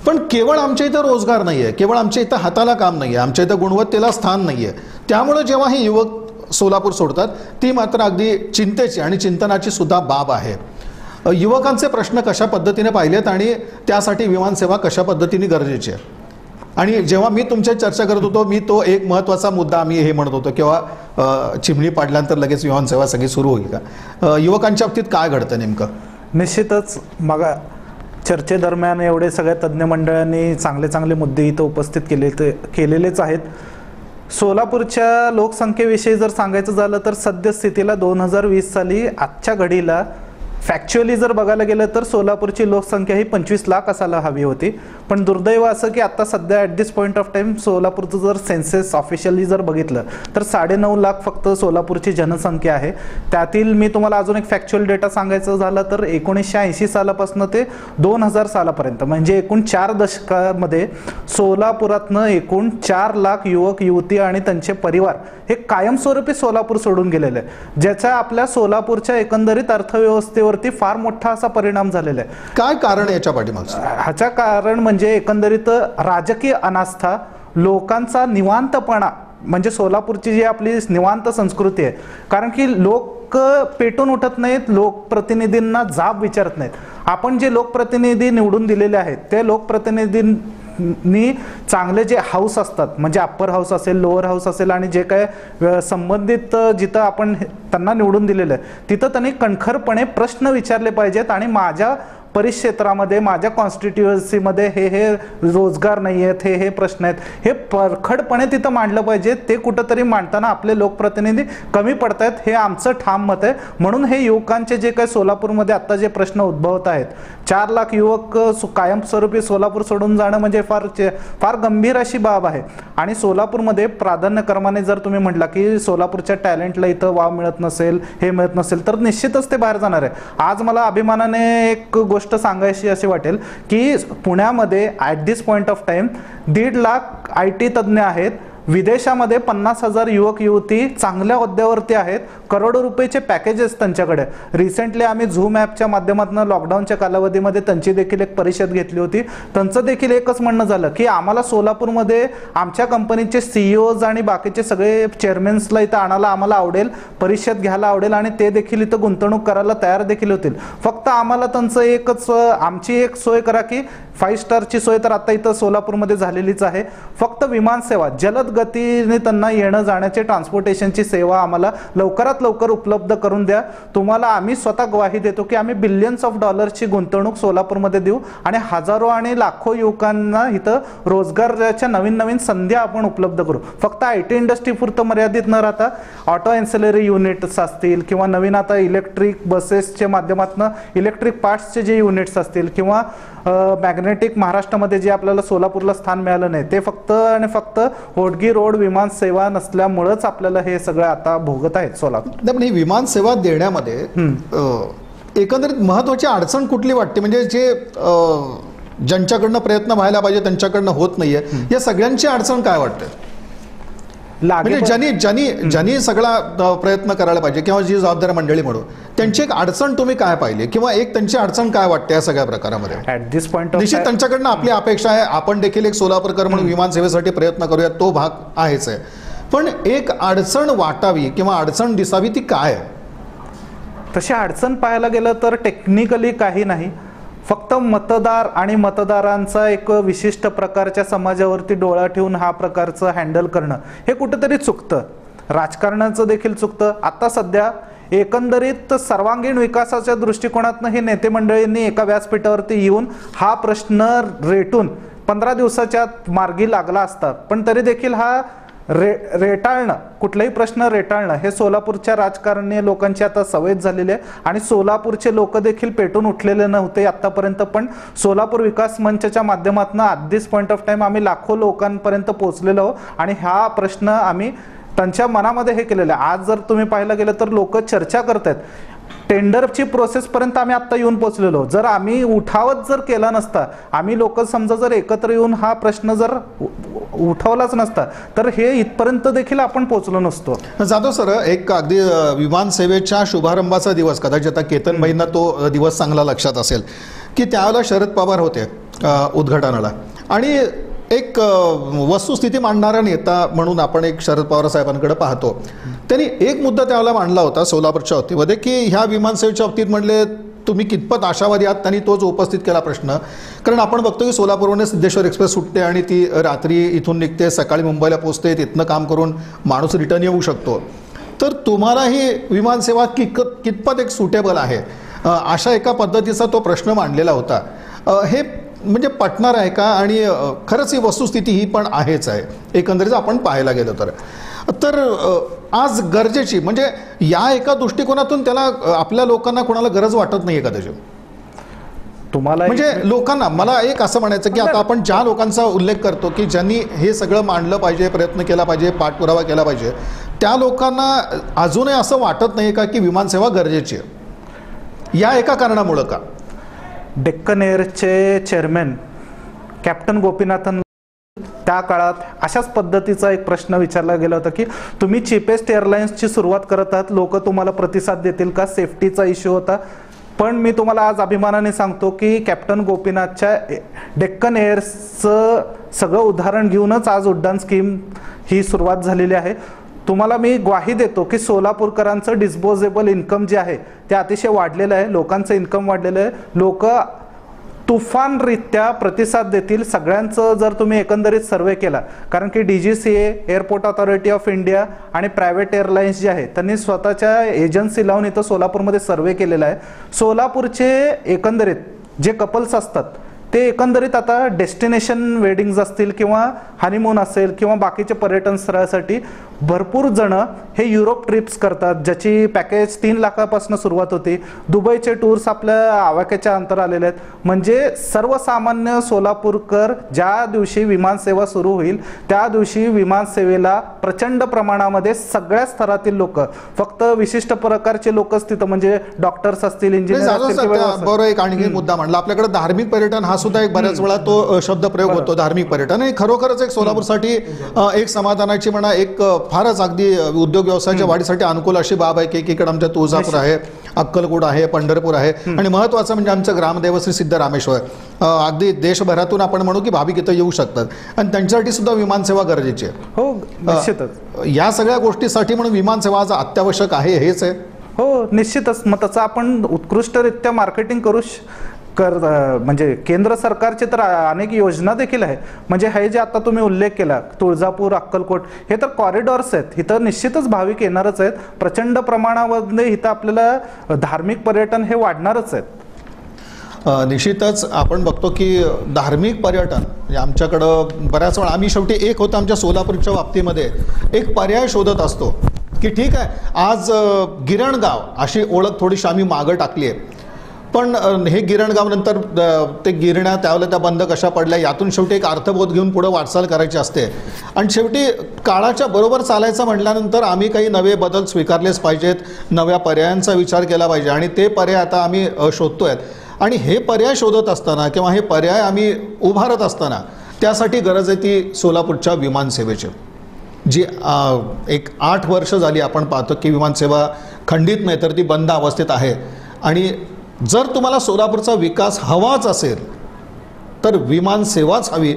S1: पण केवळ आमच्या इथं रोजगार नाही आहे, केवळ आमच्या इथं हाताला काम नाही आहे, आमच्या इथं गुणवत्तेला स्थान नाही आहे. त्यामुळं जेव्हा हे युवक सोलापूर सोडतात ती मात्र अगदी चिंतेची आणि चिंतनाची सुद्धा बाब आहे. युवकांचे प्रश्न कशा पद्धतीने पाहिलेत आणि त्यासाठी विमानसेवा कशा पद्धतीने गरजेची आहे. आणि जेव्हा मी तुमच्या चर्चा करत होतो, मी तो एक महत्त्वाचा मुद्दा आम्ही हे म्हणत होतो किंवा चिमणी पाडल्यानंतर लगेच विमानसेवा सगळी सुरू होईल का? युवकांच्या बाबतीत काय घडतं नेमकं?
S6: निश्चितच मग चर्चेदरम्यान एवढे सगळ्या तज्ज्ञ मंडळांनी चांगले मुद्दे इथं उपस्थित केलेलेच आहेत. सोलापूरच्या लोकसंख्येविषयी जर सांगायचं झालं तर सद्यस्थितीला 2020 साली आजच्या घडीला फॅक्च्युअली जर बघायला गेलं तर सोलापूरची लोकसंख्या ही 25 लाख असायला हवी होती. पण दुर्दैव असं की आता सध्या at this point of time सोलापूरचं जर सेन्सेस ऑफिशियली जर बघितलं तर 9.5 लाख फक्त सोलापूरची जनसंख्या आहे. त्यातील मी तुम्हाला अजून एक फॅक्च्युअल डेटा सांगायचं झालं तर 1980 सालापासून ते 2000 सालापर्यंत म्हणजे एकूण 4 दशकामध्ये सोलापुरातनं एकूण 4 लाख युवक युवती आणि त्यांचे परिवार हे कायमस्वरूपी सोलापूर सोडून गेलेले आहे, ज्याचा आपल्या सोलापूरच्या एकंदरीत अर्थव्यवस्थेवरती फार मोठा असा परिणाम झालेला आहे.
S1: काय कारण याच्या पाठीमागचं?
S6: ह्याचं कारण म्हणजे एकंदरीत राजकीय अनास्था, लोकांचा निवांतपणा म्हणजे सोलापूरची जी आपली निवांत संस्कृती आहे, कारण की लोक पेटून उठत नाहीत, लोकप्रतिनिधींना जाब विचारत नाहीत. आपण जे लोकप्रतिनिधी निवडून दिलेले आहेत ते लोकप्रतिनिधींनी चांगले जे हाऊस असतात, म्हणजे अप्पर हाऊस असेल, लोअर हाऊस असेल, आणि जे काय संबंधित जिथं आपण त्यांना निवडून दिलेलं आहे तिथं त्यांनी कणखरपणे प्रश्न विचारले पाहिजेत. आणि माझ्या परिक्षेत्रामध्ये, माझ्या कॉन्स्टिट्युएन्सीमध्ये हे रोजगार नाही आहेत, हे प्रश्न आहेत, हे परखडपणे तिथं मांडलं पाहिजे. ते कुठंतरी मांडताना आपले लोकप्रतिनिधी कमी पडत आहेत, हे आमचं ठाम मत आहे. म्हणून हे युवकांचे जे काही सोलापूरमध्ये आत्ता जे प्रश्न उद्भवत आहेत, 4 लाख युवक कायमस्वरूपी सोलापूर सोडून जाणं म्हणजे फार गंभीर अशी बाब आहे. आणि सोलापूरमध्ये प्राधान्यक्रमाने जर तुम्ही म्हटला की सोलापूरच्या टॅलेंटला इथं वाव मिळत नसेल, हे मिळत नसेल, तर निश्चितच ते बाहेर जाणार आहे. आज मला अभिमानाने एक गोष्ट सांगायची अशी वाटेल की पुण्यामध्ये at this point of time 1.5 lakh IT तज्ज्ञ आहेत. विदेशामध्ये 50,000 युवक युवती चांगल्या हुद्द्यावरती आहेत. करोडो रुपयाचे पॅकेजेस त्यांच्याकडे. रिसेंटली आम्ही झूम ॲपच्या माध्यमातून लॉकडाऊनच्या कालावधीमध्ये त्यांची देखील एक परिषद घेतली होती. त्यांचं देखील एकच म्हणणं झालं की आम्हाला सोलापूरमध्ये आमच्या कंपनीचे CEOज आणि बाकीचे सगळे चेअरमॅन्सला इथं आणायला आम्हाला आवडेल, परिषद घ्यायला आवडेल, आणि ते देखील इथं गुंतवणूक करायला तयार देखील होतील. फक्त आम्हाला त्यांचं एकच, आमची एक सोय करा की 5 स्टारची सोय तर आता इथं सोलापूरमध्ये झालेलीच आहे. फक्त विमानसेवा, जलद गतीने त्यांना येणं जाण्याचे ट्रान्सपोर्टेशनची सेवा आम्हाला लवकरात लवकर उपलब्ध करून द्या. तुम्हाला आम्ही स्वतः ग्वाही देतो की आम्ही बिलियन्स ऑफ डॉलर्सची गुंतवणूक सोलापूरमध्ये देऊ आणि हजारो आणि लाखो युवकांना इथं रोजगाराच्या नवीन नवीन संधी आपण उपलब्ध करू. फक्त IT इंडस्ट्री पुरतं मर्यादित न राहता ऑटो एन्सिलरी युनिट्स असतील, किंवा नवीन आता इलेक्ट्रिक बसेसच्या माध्यमातून इलेक्ट्रिक पार्ट्सचे जे युनिट्स असतील, किंवा मॅग्नेटिक महाराष्ट्रामध्ये जे आपल्याला सोलापूरला स्थान मिळालं नाही, ते फक्त आणि फक्त होडगी रोड विमान सेवा नसल्यामुळेच आपल्याला हे सगळं आता भोगत आहेत सोलापूर.
S1: पण ही विमान सेवा देण्यामध्ये एकंदरीत महत्वाची अडचण कुठली वाटते? म्हणजे जे ज्यांच्याकडनं प्रयत्न व्हायला पाहिजे त्यांच्याकडनं होत नाहीये, या सगळ्यांची अडचण काय वाटते? म्हणजे ज्यांनी सगळा प्रयत्न करायला पाहिजे किंवा जी जबाबदार मंडळी म्हणून, त्यांची एक अडचण तुम्ही काय पाहिली, किंवा एक त्यांची अडचण काय वाटते या सगळ्या प्रकारामध्ये?
S6: ऍट दिस पॉइंट
S1: निश्चित त्यांच्याकडनं आपली अपेक्षा आहे, आपण देखील एक सोलापूरकर म्हणून विमान सेवेसाठी प्रयत्न करूया, तो भाग आहेच आहे. पण एक अडचण वाटावी किंवा अडचण दिसावी ती काय आहे?
S6: तशी अडचण पाहायला गेलं तर टेक्निकली काही नाही. फक्त मतदार आणि मतदारांचा एक विशिष्ट प्रकारच्या समाजावरती डोळा ठेवून हा प्रकारचं हँडल करणं हे कुठेतरी चुकतं. राजकारणाचं देखील चुकतं. आता सध्या एकंदरीत सर्वांगीण विकासाच्या दृष्टिकोनातून हे नेते मंडळींनी एका व्यासपीठावरती येऊन हा प्रश्न रेटून 15 दिवसाच्या मार्गी लागला असता, पण तरी देखील हा रेटाळणं, कुठलाही प्रश्न रेटाळणं हे सोलापूरच्या राजकारणी लोकांची आता सवय झालेली आहे. आणि सोलापूरचे लोक देखील पेटून उठलेले नव्हते आतापर्यंत, पण सोलापूर विकास मंचच्या माध्यमातून at this point of time आम्ही लाखो लोकांपर्यंत पोहोचलेलो आणि हा प्रश्न आम्ही त्यांच्या मनामध्ये हे केलेलं आहे. आज जर तुम्ही पाहायला गेलं तर लोक चर्चा करतात. टेंडरची प्रोसेसपर्यंत आम्ही आत्ता येऊन पोचलेलो. जर आम्ही उठावच जर केला नसता, आम्ही लोक समजा जर एकत्र येऊन हा प्रश्न जर उठवलाच नसता, तर हे इथपर्यंत देखील आपण पोचलो नसतो.
S1: जाधव सर, एक अगदी विमान सेवेच्या शुभारंभाचा दिवस, कदाचित आता केतनबाईंना तो दिवस चांगला लक्षात असेल की त्यावेळेला शरद पवार होते उद्घाटनाला, आणि एक वस्तुस्थिती मांडणारा नेता म्हणून आपण एक शरद पवार साहेबांकडे पाहतो. त्यांनी एक मुद्दा त्यावेळेला मांडला होता सोलापूरच्या बाबतीमध्ये की ह्या विमानसेवेच्या बाबतीत म्हणले तुम्ही कितपत आशावादी आहात. त्यांनी तोच उपस्थित केला प्रश्न. कारण आपण बघतो की सोलापूरवरून सिद्धेश्वर एक्सप्रेस सुटते आणि ती रात्री इथून निघते, सकाळी मुंबईला पोहोचते, तिथनं काम करून माणूस रिटर्न येऊ शकतो. तर तुम्हाला ही विमानसेवा कितपत एक सुटेबल आहे, अशा एका पद्धतीचा तो प्रश्न मांडलेला होता. हे म्हणजे पटणार आहे का? आणि खरंच ही वस्तुस्थिती ही पण आहेच आहे एकंदरीत आपण पाहायला गेलो तर आज गरजेची, म्हणजे या एका दृष्टिकोनातून त्याला आपल्या लोकांना कोणाला गरज वाटत नाही का त्याची?
S6: तुम्हाला
S1: म्हणजे लोकांना, मला एक असं म्हणायचं की आता आपण ज्या लोकांचा उल्लेख करतो की ज्यांनी हे सगळं मांडलं पाहिजे, प्रयत्न केला पाहिजे, पाठपुरावा केला पाहिजे, त्या लोकांना अजूनही असं वाटत नाही का की विमानसेवा गरजेची आहे? या एका कारणामुळं का?
S6: डेक्कन एअरचे चेअरमॅन कॅप्टन गोपीनाथन त्या काळात अशाच पद्धतीचा एक प्रश्न विचारला गेला होता की तुम्ही चीपेस्ट एअरलाइन्सची सुरुवात करत आहात, लोक तुम्हाला प्रतिसाद देतील का? सेफ्टीचा इश्यू होता. पण मी तुम्हाला आज अभिमानाने सांगतो की कॅप्टन गोपीनाथच्या डेक्कन एअर्सचं सगळं उदाहरण घेऊनच आज उड्डाण स्कीम ही सुरुवात झालेली आहे. तुम्हाला मी ग्वाही देतो की सोलापूरकरांचं डिस्पोजेबल इन्कम जे आहे ते अतिशय वाढलेलं आहे. लोकांचं इन्कम वाढलेलं आहे. लोक तुफानरित्या प्रतिसाद देतील सगळ्यांचं जर तुम्ही एकंदरीत सर्वे केला. कारण की DGCA, airport authority of India आणि प्रायव्हेट एअरलाईन्स जे आहेत त्यांनी स्वतःच्या एजन्सी लावून इथं सोलापूरमध्ये सर्वे केलेला आहे. सोलापूरचे एकंदरीत जे कपल्स असतात ते एकंदरीत आता डेस्टिनेशन वेडिंग्ज असतील किंवा हनीमून असेल किंवा बाकीचे पर्यटन स्थळासाठी भरपूर जण हे युरोप ट्रिप्स करतात, ज्याची पॅकेज 3 लाखापासून सुरुवात होती. दुबईचे टूर्स आपल्या आवाक्याच्या अंतर आलेले आहेत. म्हणजे सर्वसामान्य सोलापूरकर ज्या दिवशी विमानसेवा सुरू होईल त्या दिवशी विमानसेवेला प्रचंड प्रमाणामध्ये सगळ्या स्तरातील लोक, फक्त विशिष्ट प्रकारचे लोकच तिथं म्हणजे डॉक्टर्स असतील, इंजिनियर असतील.
S1: बरोबर. एक आणखी मुद्दा म्हणला आपल्याकडे धार्मिक पर्यटन हा सुद्धा एक बऱ्याच वेळा तो शब्द प्रयोग होतो, धार्मिक पर्यटन. आणि खरोखरच एक सोलापूरसाठी एक समाधानाची म्हणा, एक फारच अगदी उद्योग व्यवसायाच्या वाढीसाठी अनुकूल अशी बाब आहे की एकीकडे आमच्या तुळजापूर आहे, अक्कलकोट आहे, पंढरपूर आहे आणि महत्त्वाचं म्हणजे आमचं ग्रामदैव श्री सिद्धरामेश्वर. अगदी देशभरातून आपण म्हणू की भाविक इथं येऊ शकतात आणि त्यांच्यासाठी सुद्धा विमानसेवा गरजेची आहे.
S6: हो, निश्चितच.
S1: या सगळ्या गोष्टीसाठी म्हणून विमानसेवा आज अत्यावश्यक आहे, हेच आहे.
S6: हो, निश्चितच. मग त्याचं आपण उत्कृष्टरित्या मार्केटिंग करू म्हणजे केंद्र सरकारचे तर अनेक योजना देखील आहे. म्हणजे हे जे आता तुम्ही उल्लेख केला तुळजापूर, अक्कलकोट, हे तर कॉरिडॉर्स आहेत. इथं निश्चितच भाविक येणारच आहेत. प्रचंड प्रमाणामध्ये इथं आपल्याला धार्मिक पर्यटन हे वाढणारच आहेत.
S1: निश्चितच आपण बघतो की धार्मिक पर्यटन म्हणजे आमच्याकडं बऱ्याच वेळा आम्ही शेवटी एक होतं आमच्या सोलापूरच्या बाबतीमध्ये एक पर्याय शोधत असतो की ठीक आहे आज गिरणगाव अशी ओळख थोडीशी आम्ही मागं टाकली आहे, पण हे गिरणगाव नंतर ते गिरण्या त्यावेळेला त्या बंद कशा पडल्या यातून शेवटी एक अर्थबोध घेऊन पुढे वाटचाल करायची असते. आणि शेवटी काळाच्या बरोबर चालायचं म्हटल्यानंतर आम्ही काही नवे बदल स्वीकारलेच पाहिजेत, नव्या पर्यायांचा विचार केला पाहिजे आणि ते पर्याय आता आम्ही शोधतोय. आणि हे पर्याय शोधत असताना किंवा हे पर्याय आम्ही उभारत असताना त्यासाठी गरज आहे ती सोलापूरच्या विमानसेवेची, जी एक 8 वर्ष झाली आपण पाहतो की विमानसेवा खंडित नाही तर ती बंद अवस्थेत आहे. आणि जर तुम्हाला सोलापूरचा विकास हवाच असेल तर विमानसेवाच हवी,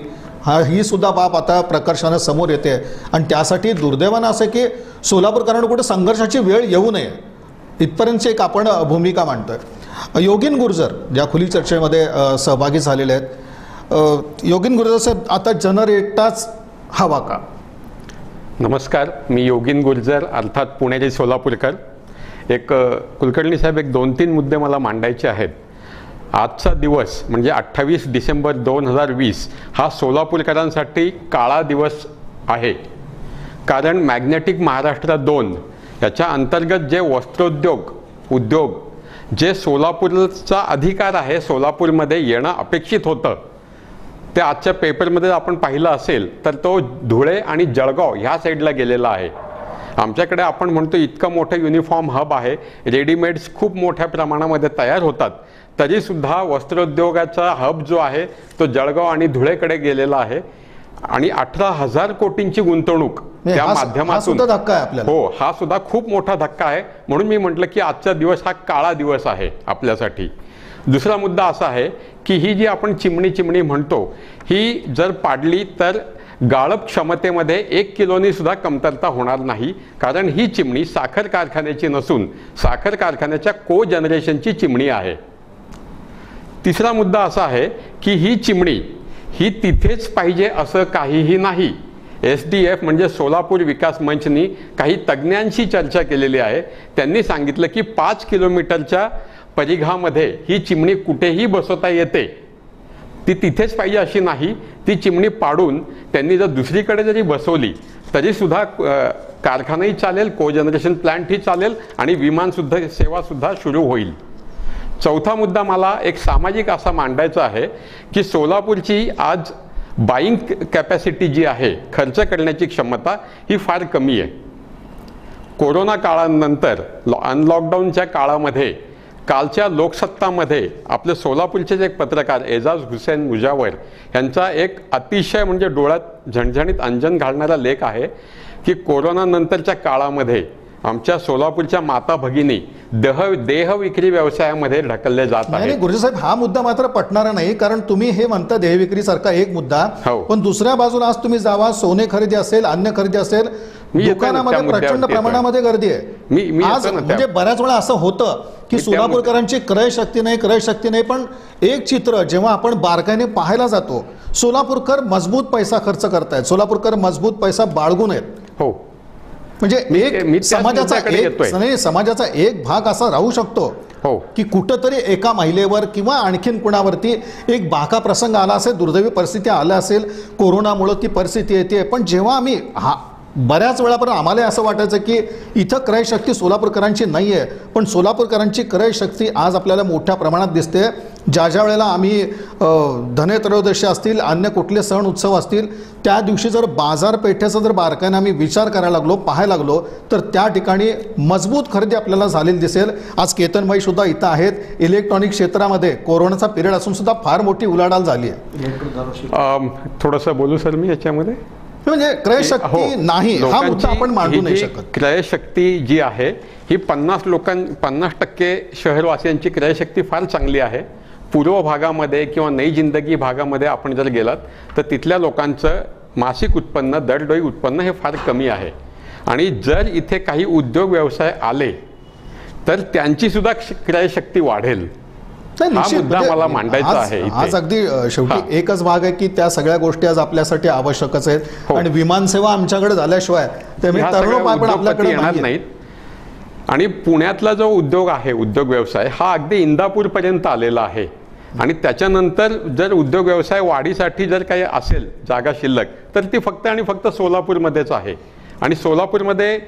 S1: ही सुद्धा बाब आता प्रकर्षानं समोर येते. आणि त्यासाठी दुर्दैवानं असं की सोलापूरकरांना कुठे संघर्षाची वेळ येऊ नये इथपर्यंतची एक आपण भूमिका मांडतोय. योगीन गुर्जर ज्या खुली चर्चेमध्ये सहभागी झालेले आहेत. योगीन गुर्जर साहेब, आता जनरेटाच हवा का?
S7: नमस्कार, मी योगीन गुर्जर अर्थात पुणेरी सोलापूरकर. एक कुलकर्णी साहेब, एक 2-3 मुद्दे मला मांडायचे आहेत. आजचा दिवस म्हणजे 28 डिसेंबर 2020 हा सोलापूरकरांसाठी काळा दिवस आहे. कारण मॅग्नेटिक महाराष्ट्र 2 याच्या अंतर्गत जे उद्योग जे सोलापूरचा अधिकार आहे, सोलापूरमध्ये येणं अपेक्षित होतं, ते आजच्या पेपरमध्ये आपण पाहिलं असेल तर तो धुळे आणि जळगाव ह्या साईडला गेलेला आहे. आमच्याकडे आपण म्हणतो इतकं मोठं युनिफॉर्म हब आहे, रेडीमेड्स खूप मोठ्या प्रमाणामध्ये तयार होतात, तरीसुद्धा वस्त्रोद्योगाचा हब जो आहे तो जळगाव आणि धुळेकडे गेलेला आहे. आणि 18,000 कोटींची गुंतवणूक त्या माध्यमातून,
S1: धक्का आहे आपल्याला.
S7: हो, हा सुद्धा खूप मोठा धक्का आहे. म्हणून मी म्हटलं की आजचा दिवस हा काळा दिवस आहे आपल्यासाठी. दुसरा मुद्दा असा आहे की ही जी आपण चिमणी म्हणतो, ही जर पाडली तर गाळप क्षमतेमध्ये 1 किलोनी सुद्धा कमतरता होणार नाही. कारण ही चिमणी साखर कारखान्याची नसून साखर कारखान्याच्या को जनरेशनची चिमणी आहे. तिसरा मुद्दा असा आहे की ही चिमणी ही तिथेच पाहिजे असं काहीही नाही. SDF म्हणजे सोलापूर विकास मंचनी काही तज्ज्ञांशी चर्चा केलेली आहे. त्यांनी सांगितलं की 5 किलोमीटरच्या परिघामध्ये ही चिमणी कुठेही बसवता येते, ती तिथेच पाहिजे अशी नाही. ती चिमणी पाडून त्यांनी जर दुसरीकडे जरी बसवली तरीसुद्धा कारखानाही चालेल, को जनरेशन प्लांटही चालेल आणि विमानसुद्धा सेवासुद्धा सुरू होईल. चौथा मुद्दा मला एक सामाजिक असा मांडायचा आहे की सोलापूरची आज बाईंग कॅपॅसिटी जी आहे, खर्च करण्याची क्षमता ही फार कमी आहे. कोरोना काळानंतर अनलॉकडाऊनच्या काळामध्ये कालच्या लोकसत्तामध्ये आपले सोलापूरचे जे एक पत्रकार एजाज हुसेन मुजावर यांचा एक अतिशय म्हणजे डोळ्यात झणझणीत अंजन घालणारा लेख आहे की कोरोनानंतरच्या काळामध्ये आमच्या सोलापूरच्या माता भगिनी देह विक्री व्यवसायामध्ये ढकलले जात
S1: नाही
S7: आहेत.
S1: गुरुजी साहेब, हा मुद्दा मात्र पटणारा नाही, कारण तुम्ही हे म्हणता देहविक्रीसारखा एक मुद्दा,
S7: हो.
S1: पण दुसऱ्या बाजूला आज तुम्ही जावा, सोने खरेदी असेल, अन्य खरेदी असेल,
S7: मी येतो ना,
S1: दुकानामध्ये
S7: त्या
S1: प्रचंड
S7: मुद्द्यावरती
S1: प्रमाणामध्ये गर्दी
S7: मी
S1: आहे.
S7: येतो
S1: आज
S7: ना त्या-
S1: म्हणजे बऱ्याच वेळा असं होतं की
S7: मी त्या
S1: सोलापूरकरांची क्रय शक्ती नाही, पण एक चित्र जेव्हा आपण बारकाईने पाहायला जातो, सोलापूरकर मजबूत पैसा खर्च करतायत, सोलापूरकर मजबूत पैसा बाळगून आहेत.
S7: हो,
S1: म्हणजे
S7: मी
S1: एक
S7: त्याच मुद्द्याकडे येतोय.
S1: समाजाचा एक भाग असा राहू शकतो
S7: हो.
S1: की कुठंतरी एका महिलेवर किंवा आणखीन कुणावरती एक बाका प्रसंग आला असेल, दुर्दैवी परिस्थिती आला असेल, कोरोनामुळं ती परिस्थिती येते, पण जेव्हा आम्ही बऱ्याच वेळापर्यंत आम्हाला असं वाटायचं की इथं क्रयशक्ती सोलापूरकरांची नाही आहे, पण सोलापूरकरांची क्रयशक्ती आज आपल्याला मोठ्या प्रमाणात दिसते. ज्या वेळेला आम्ही धनत्रयोदशी असतील, अन्य कुठले सण उत्सव असतील, त्या दिवशी जर बाजारपेठेचा जर बारकाईने आम्ही विचार करायला लागलो, पाहायला लागलो, तर त्या ठिकाणी मजबूत खरेदी आपल्याला झालेली दिसेल. आज केतनबाई सुद्धा इथं आहेत. इलेक्ट्रॉनिक क्षेत्रामध्ये कोरोनाचा पिरियड असून सुद्धा फार मोठी उलाढाल झाली आहे.
S7: थोडंसं बोलू सर मी याच्यामध्ये.
S1: म्हणजे क्रयशक्ती नाही हा मुद्दा आपण मांडू नाही शकत.
S7: क्रयशक्ती जी आहे ही 50% शहरवासियांची क्रयशक्ती फार चांगली आहे. पूर्व भागामध्ये किंवा नई जिंदगी भागामध्ये आपण जर गेलात तर तिथल्या लोकांचं मासिक उत्पन्न, दरडोई उत्पन्न हे फार कमी आहे. आणि जर इथे काही उद्योग व्यवसाय आले तर त्यांची सुद्धा क्रयशक्ती वाढेल.
S1: नाही,
S7: हा
S1: निश्चित.
S7: मुद्दा
S1: म्हणजे
S7: मला मांडायचा आहे इथे.
S1: आज अगदी शेवटी
S7: हा.
S1: एकच भाग आहे की त्या सगळ्या गोष्टी आज आपल्यासाठी आवश्यकच आहेत.
S7: हो.
S1: आणि विमानसेवा आमच्याकडे झाल्याशिवाय
S7: ह्या सगळ्या
S1: तरुणोपाय पण
S7: उद्योगपती
S1: आपल्याकडे
S7: येणार
S1: नाहीये.
S7: नाहीत. आणि पुण्यातला जो उद्योग आहे, उद्योग व्यवसाय हा अगदी इंदापूरपर्यंत आलेला आहे. आणि त्याच्यानंतर जर उद्योग व्यवसाय वाढीसाठी जर काही असेल जागा शिल्लक, तर ती फक्त आणि फक्त सोलापूरमध्येच आहे. आणि सोलापूरमध्ये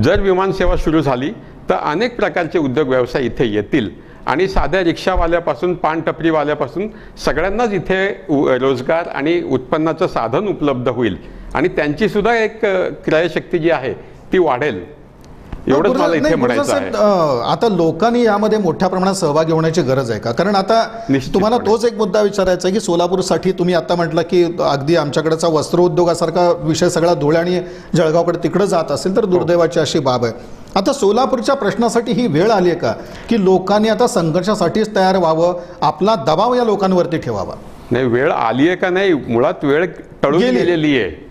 S7: जर विमानसेवा सुरू झाली तर अनेक प्रकारचे उद्योग व्यवसाय इथे येतील. आणि साध्या रिक्षावाल्यापासून पानटपरीवाल्यापासून सगळ्यांनाच इथे रोजगार आणि उत्पन्नाचं साधन उपलब्ध होईल. आणि त्यांची सुद्धा एक क्रयशक्ती जी आहे ती वाढेल. एवढंच मला इथे म्हणायचं आहे.
S1: आता लोकांनी यामध्ये मोठ्या प्रमाणात सहभागी होण्याची गरज आहे का? कारण आता
S7: निश्चितपणे.
S1: तुम्हाला तोच एक मुद्दा विचारायचा आहे की सोलापूरसाठी तुम्ही आता म्हटलं की अगदी आमच्याकडचा वस्त्रोद्योगासारखा विषय सगळा धुळे आणि जळगावकडे तिकडे जात असेल तर दुर्दैवाची अशी बाब आहे. आता सोलापूरच्या प्रश्नासाठी ही वेळ आली आहे का की लोकांनी आता संघर्षासाठीच तयार व्हावं, आपला दबाव या लोकांवरती ठेवावा?
S7: नाही, वेळ आली आहे का नाही, मुळात वेळ टळून गेलेली आहे.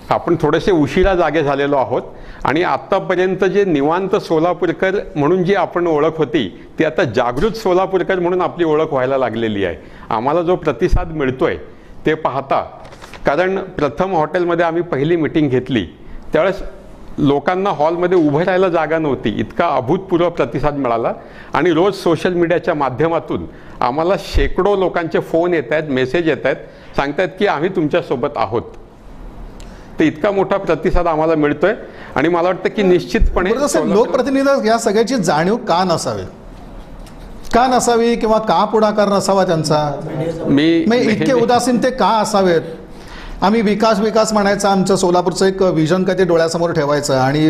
S7: आपण थोडेसे उशिरा जागे झालेलो आहोत. आणि आत्तापर्यंत जे निवांत सोलापूरकर म्हणून जी आपण ओळख होती ती आता जागृत सोलापूरकर म्हणून आपली ओळख व्हायला लागलेली आहे. आम्हाला जो प्रतिसाद मिळतोय ते पाहता, कारण प्रथम हॉटेलमध्ये आम्ही पहिली मीटिंग घेतली त्यावेळेस लोकांना हॉलमध्ये उभं राहायला जागा नव्हती, इतका अभूतपूर्व प्रतिसाद मिळाला. आणि रोज सोशल मीडियाच्या माध्यमातून आम्हाला शेकडो लोकांचे फोन येत आहेत, मेसेज येत आहेत, सांगतायत की आम्ही तुमच्यासोबत आहोत. तर इतका मोठा प्रतिसाद आम्हाला मिळतोय. आणि मला वाटतं की निश्चितपणे
S1: लोकप्रतिनिधी या सगळ्याची जाणीव का नसावी किंवा का पुढाकार नसावा त्यांचा?
S7: मी
S1: इतके उदासीन ते का असावेत? आम्ही विकास म्हणायचा, आमचं सोलापूरचं एक विजन काय ते डोळ्यासमोर ठेवायचं आणि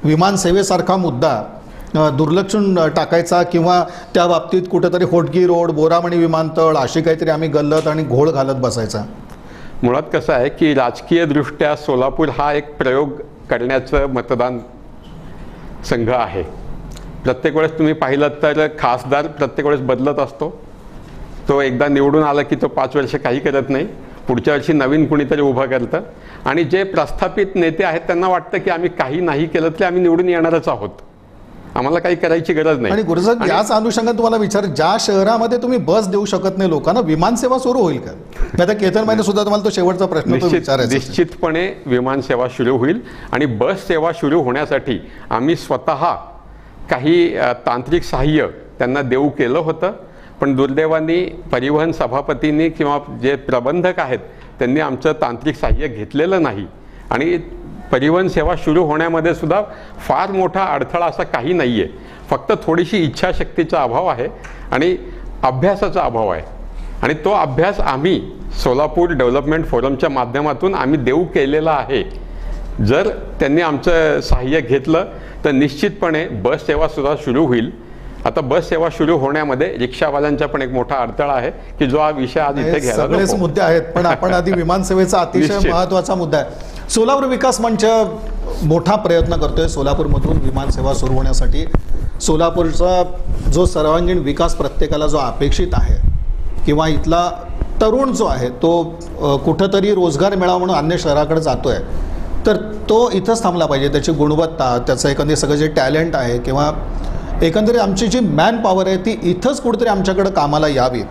S1: विमानसेवेसारखा मुद्दा दुर्लक्षून टाकायचा किंवा त्या बाबतीत कुठेतरी होटगी रोड, बोरामणी विमानतळ अशी काहीतरी आम्ही गल्लत आणि घोळ घालत बसायचा.
S7: मुळात कसं आहे की राजकीयदृष्ट्या सोलापूर हा एक प्रयोग करण्याचं मतदान संघ आहे. प्रत्येक वेळेस तुम्ही पाहिलं तर खासदार प्रत्येक वेळेस बदलत असतो. तो एकदा निवडून आला की तो 5 वर्ष काही करत नाही, पुढच्या वर्षी नवीन कुणीतरी उभं करतं. आणि जे प्रस्थापित नेते आहेत त्यांना वाटतं की आम्ही काही नाही केलं तरी आम्ही निवडून येणारच आहोत, आम्हाला काही करायची गरज नाही.
S1: आणि गुरुसाहेब, याच अनुषंगाने तुम्हाला विचार, ज्या शहरामध्ये तुम्ही बस देऊ शकत नाही लोकांना, विमानसेवा सुरू होईल का? आता केतनबाईने सुद्धा तुम्हाला तो शेवटचा प्रश्न विचारायचा.
S7: निश्चितपणे विमानसेवा सुरू होईल. आणि बस सेवा सुरू होण्यासाठी आम्ही स्वतः काही तांत्रिक सहाय्य त्यांना देऊ केलं होतं. पण दुर्दैवाने परिवहन सभापतींनी किंवा जे प्रबंधक आहेत त्यांनी आमचं तांत्रिक सहाय्य घेतलेलं नाही. आणि परिवहन सेवा सुरू होण्यामध्ये सुद्धा फार मोठा अडथळा असा काही नाही आहे. फक्त थोडीशी इच्छाशक्तीचा अभाव आहे आणि अभ्यासाचा अभाव आहे. आणि तो अभ्यास आम्ही सोलापूर डेव्हलपमेंट फोरमच्या माध्यमातून आम्ही देऊ केलेला आहे. जर त्यांनी आमचं सहाय्य घेतलं तर निश्चितपणे बस सेवा सुद्धा सुरू होईल. आता बस सेवा सुरू होण्यामध्ये रिक्षावाल्यांचा पण एक मोठा अडथळा आहे की जो हा विषय आज इथे घ्यायला
S1: सगळेच
S7: नको.
S1: मुद्दे आहेत, पण आपण आधी विमानसेवेचा अतिशय
S7: निश्चित.
S1: महत्त्वाचा मुद्दा आहे. सोलापूर विकास मंच मोठा प्रयत्न करतो आहे सोलापूरमधून विमानसेवा सुरू होण्यासाठी. सोलापूरचा जो सर्वांगीण विकास प्रत्येकाला जो अपेक्षित आहे किंवा इथला तरुण जो आहे तो कुठंतरी रोजगार मिळावा म्हणून अन्य शहराकडे जातो आहे, तर तो इथंच थांबला पाहिजे. त्याची गुणवत्ता, त्याचं एकंदरीत सगळं जे टॅलेंट आहे किंवा एकंदरीत आमची जी मॅन पॉवर आहे ती इथंच कुठेतरी आमच्याकडे कामाला यावी.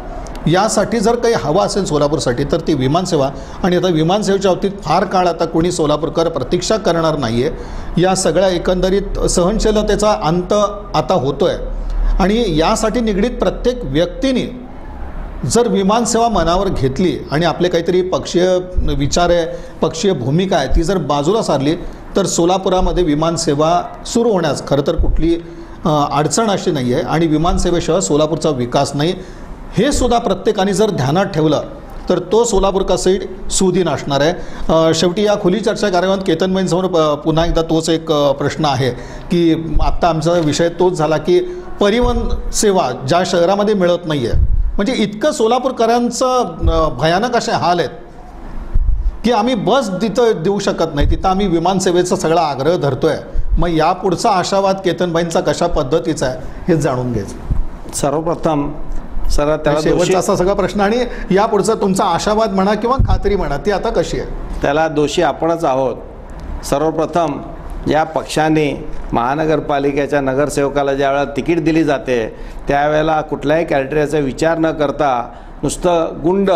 S1: यासाठी जर काही हवं असेल सोलापूरसाठी तर ती विमानसेवा. आणि आता विमानसेवेच्या बाबतीत फार काळ आता कोणी सोलापूरकर प्रतीक्षा करणार नाही आहे. या सगळ्या एकंदरीत सहनशीलतेचा अंत आता होतो आहे आणि यासाठी निगडीत प्रत्येक व्यक्तीने जर विमानसेवा मनावर घेतली आणि आपले काहीतरी पक्षीय विचार आहे, पक्षीय भूमिका आहे, ती जर बाजूला सारली तर सोलापुरामध्ये विमानसेवा सुरू होण्यास खरं तर कुठली अडचण अशी नाही आहे. आणि विमानसेवेशिवाय सोलापूरचा विकास नाही, हे सुद्धा प्रत्येकाने जर ध्यानात ठेवलं तर तो सोलापूर का सीट सुदीन असणार आहे. शेवटी या खुली चर्चा कार्यक्रमात केतनबाईंसमोर पुन्हा एकदा तोच एक प्रश्न आहे की आत्ता आमचा विषय तोच झाला की परिवहन सेवा ज्या शहरामध्ये मिळत नाही आहे, म्हणजे इतकं सोलापूरकरांचं भयानक असे हाल आहेत की आम्ही बस तिथं देऊ शकत नाही, तिथं आम्ही विमानसेवेचा सगळा आग्रह धरतो आहे. मग यापुढचा आशावाद केतनबाईंचा कशा पद्धतीचा आहे हे जाणून घ्यायचं.
S2: सर्वप्रथम सर त्याला
S1: शेवटचा असा सगळा प्रश्न आणि यापुढचा तुमचा आशावाद म्हणा किंवा खात्री म्हणा ती आता कशी आहे?
S2: त्याला दोषी आपणच आहोत. सर्वप्रथम ज्या पक्षाने महानगरपालिकेच्या नगरसेवकाला ज्या वेळेला तिकीट दिली जाते त्यावेळेला कुठल्याही क्रायटेरियाचा विचार न करता नुसतं गुंड,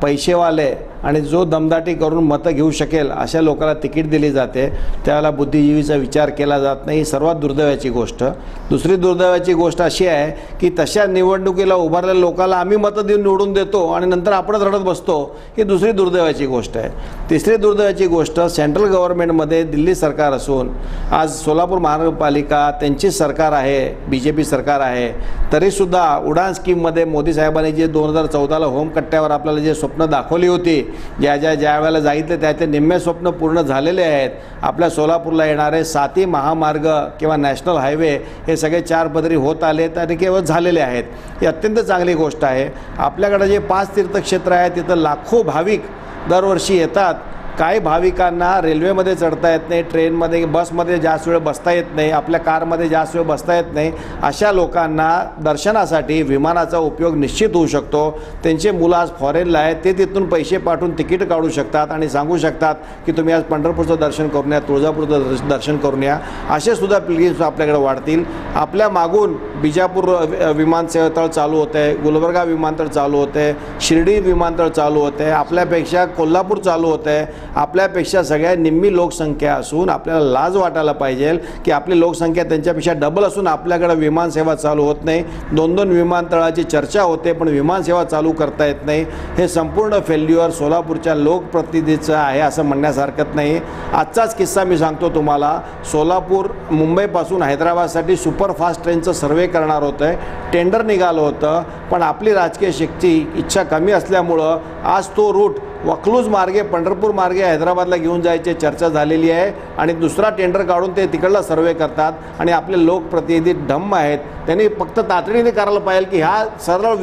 S2: पैसेवाले आणि जो दमदाटी करून मतं घेऊ शकेल अशा लोकांना तिकीट दिली जाते, त्यावेळेला बुद्धिजीवीचा विचार केला जात नाही. ही सर्वात दुर्दैवाची गोष्ट. दुसरी दुर्दैवाची गोष्ट अशी आहे की तशा निवडणुकीला उभारलेल्या लोकांना आम्ही मतं देऊन निवडून देतो आणि नंतर आपणच रडत बसतो, ही दुसरी दुर्दैवाची गोष्ट आहे. तिसरी दुर्दैवाची गोष्ट, सेंट्रल गव्हर्नमेंटमध्ये दिल्ली सरकार असून आज सोलापूर महानगरपालिका त्यांचीच सरकार आहे, BJP सरकार आहे, तरीसुद्धा उडान स्कीममध्ये मोदी साहेबांनी जे 2014ला होमकट्ट्यावर आपल्याला जे स्वप्न दाखवली होती, ज्या वेळेला जायचं त्याचे निम्मे स्वप्न पूर्ण झालेले आहेत. आपल्या सोलापूरला येणारे 7ही महामार्ग किंवा नॅशनल हायवे हे सगळे 4 पदरी होत आलेत आणि केवळ झालेले आहेत. ही अत्यंत चांगली गोष्ट आहे. आपल्याकडे जे 5 तीर्थक्षेत्र आहेत तिथं लाखो भाविक दरवर्षी येतात. काही भाविकांना रेल्वेमध्ये चढता येत नाही, ट्रेनमध्ये, बसमध्ये जास्त वेळ बसता येत नाही, आपल्या कारमध्ये जास्त वेळ बसता येत नाही. अशा लोकांना दर्शनासाठी विमानाचा उपयोग निश्चित होऊ शकतो. त्यांचे मुलं आज फॉरेनला आहेत, ते तिथून पैसे पाठवून तिकीट काढू शकतात आणि सांगू शकतात की तुम्ही आज पंढरपूरचं दर्शन करून या, तुळजापूरचं दर्शन करून या. असे सुद्धा पिलग्रिम्स आपल्याकडे वाढतील. आपल्या मागून बिजापूर विमानतळ चालू होतं आहे, गुलबर्गा विमानतळ चालू होतं आहे, शिर्डी विमानतळ चालू होतं आहे, आपल्यापेक्षा कोल्हापूर चालू होतं आहे. आपल्यापेक्षा सगळ्या निम्मी लोकसंख्या असून आपल्याला लाज वाटायला पाहिजे की आपली लोकसंख्या त्यांच्यापेक्षा डबल असून आपल्याकडे विमानसेवा चालू होत नाही. 2-2 विमानतळाची चर्चा होते पण विमानसेवा चालू करता येत नाही. हे संपूर्ण फेल्युअर सोलापूरच्या लोकप्रतिनिधीचं आहे असं म्हणण्यासारखं नाही. आजचाच किस्सा मी सांगतो तुम्हाला. सोलापूर मुंबईपासून हैदराबादसाठी सुपरफास्ट ट्रेनचं सर्वे करणार होतं आहे, टेंडर निघालं होतं, पण आपली राजकीय शक्ती इच्छा कमी असल्यामुळं आज तो रूट वकलूज मार्गे, पंढरपूर मार्गे हैदराबादला घेऊन जायची चर्चा झालेली आहे आणि दुसरा टेंडर काढून ते तिकडला सर्वे करतात. आणि आपले लोकप्रतिनिधी ढम्म आहेत. त्यांनी फक्त तातडीने करायला पाहिजे की हा सरळ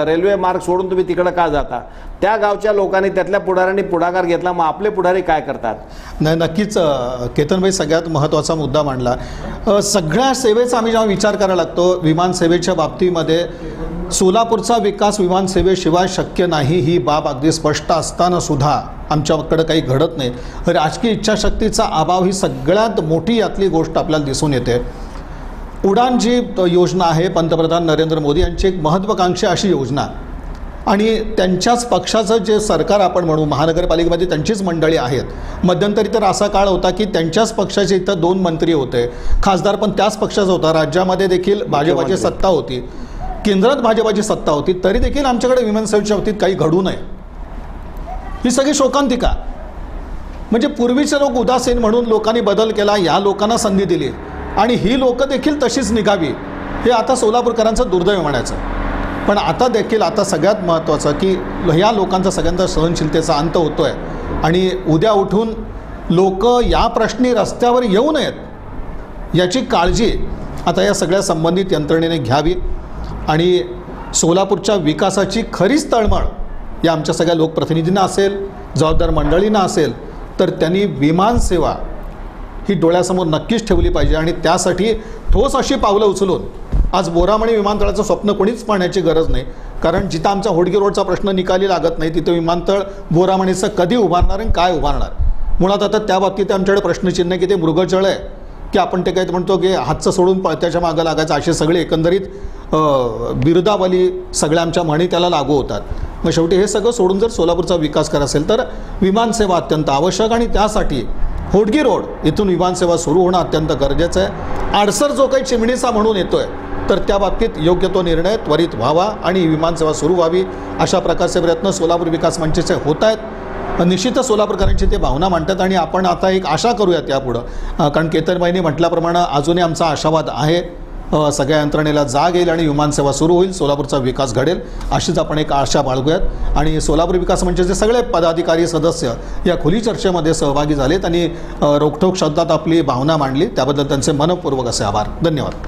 S2: रेल्वे मार्ग सोडून तुम्ही तिकडं का जाता. त्या गावच्या लोकांनी, त्यातल्या पुढाऱ्यांनी पुढाकार घेतला. मग आपले पुढारी काय करतात?
S1: नाही, नक्कीच केतनभाई सगळ्यात महत्त्वाचा मुद्दा मांडला. सगळ्या सेवेचा आम्ही जेव्हा विचार करायला लागतो, विमानसेवेच्या बाबतीमध्ये सोलापूरचा विकास विमानसेवेशिवाय शक्य नाही ही बाब अगदी स्पष्ट असताना सुद्धा आमच्याकडे काही घडत नाही. राजकीय इच्छाशक्तीचा अभाव ही सगळ्यात मोठी यातली गोष्ट आपल्याला दिसून येते. उडान जी योजना आहे, पंतप्रधान नरेंद्र मोदी यांची एक महत्त्वाकांक्षी अशी योजना आणि त्यांच्याच पक्षाचं जे सरकार आपण म्हणू, महानगरपालिकेमध्ये त्यांचीच मंडळी आहेत. मध्यंतरी तर असा काळ होता की त्यांच्याच पक्षाचे इथं 2 मंत्री होते, खासदार पण त्याच पक्षाचा होता, राज्यामध्ये देखील भाजपाची सत्ता होती, केंद्रात भाजपाची सत्ता होती, तरी देखील आमच्याकडे विमानसेवेच्या बाबतीत काही घडू नये. ही सगळी शोकांतिका. म्हणजे पूर्वीचे लोक उदासीन म्हणून लोकांनी बदल केला, या लोकांना संधी दिली आणि ही लोकं देखील तशीच निघावी, हे आता सोलापूरकरांचं दुर्दैव म्हणायचं. पण आता देखील आता सगळ्यात महत्त्वाचं की ह्या लोकांचा सगळ्यांचा सहनशीलतेचा अंत होतो आहे आणि उद्या उठून लोक या प्रश्नी रस्त्यावर येऊ नयेत याची काळजी आता या सगळ्या संबंधित यंत्रणेने घ्यावी. आणि सोलापूरच्या विकासाची खरीच तळमळ या आमच्या सगळ्या लोकप्रतिनिधींना असेल, जबाबदार मंडळींना असेल, तर त्यांनी विमानसेवा ही डोळ्यासमोर नक्कीच ठेवली पाहिजे आणि त्यासाठी ठोस अशी पावलं उचलून आज बोरामणी विमानतळाचं स्वप्न कोणीच पाहण्याची गरज नाही. कारण जिथं आमचा होडगी रोडचा प्रश्न निकाली लागत नाही तिथं विमानतळ बोरामणीचं कधी उभारणार आणि काय उभारणार. मुळात आता त्या बाबतीत आमच्याकडे प्रश्नचिन्ह आहे की ते मृगजळ आहे की आपण ते काय म्हणतो की हातचं सोडून पळत्याच्या मागं लागायचं, असे सगळे एकंदरीत बिरुदावली सगळ्या आमच्या म्हणी त्याला लागू होतात. मग शेवटी हे सगळं सोडून जर सोलापूरचा विकास करायचा असेल तर विमानसेवा अत्यंत आवश्यक आणि त्यासाठी होडगी रोड इथून विमानसेवा सुरू होणं अत्यंत गरजेचं आहे. आडसर जो काही चिमणीचा म्हणून येतोय तर त्या बाबतीत योग्य तो निर्णय त्वरित व्हावा आणि विमानसेवा सुरू व्हावी अशा प्रकारचे प्रयत्न सोलापूर विकास मंचचे होत आहेत. निश्चितच सोलापूरकरांची ते भावना मांडतात आणि आपण आता एक आशा करूयात यापुढं, कारण केतनबाईंनी म्हटल्याप्रमाणे अजूनही आमचा आशावाद आहे. सगळ्या यंत्रणेला जाग येईल आणि विमानसेवा सुरू होईल, सोलापूरचा विकास घडेल अशीच आपण एक आशा बाळगूयात. आणि सोलापूर विकास मंचचे सगळे पदाधिकारी सदस्य या खुली चर्चेमध्ये सहभागी झालेत आणि रोखठोक शब्दात आपली भावना मांडली, त्याबद्दल त्यांचे मनपूर्वक असे आभार. धन्यवाद.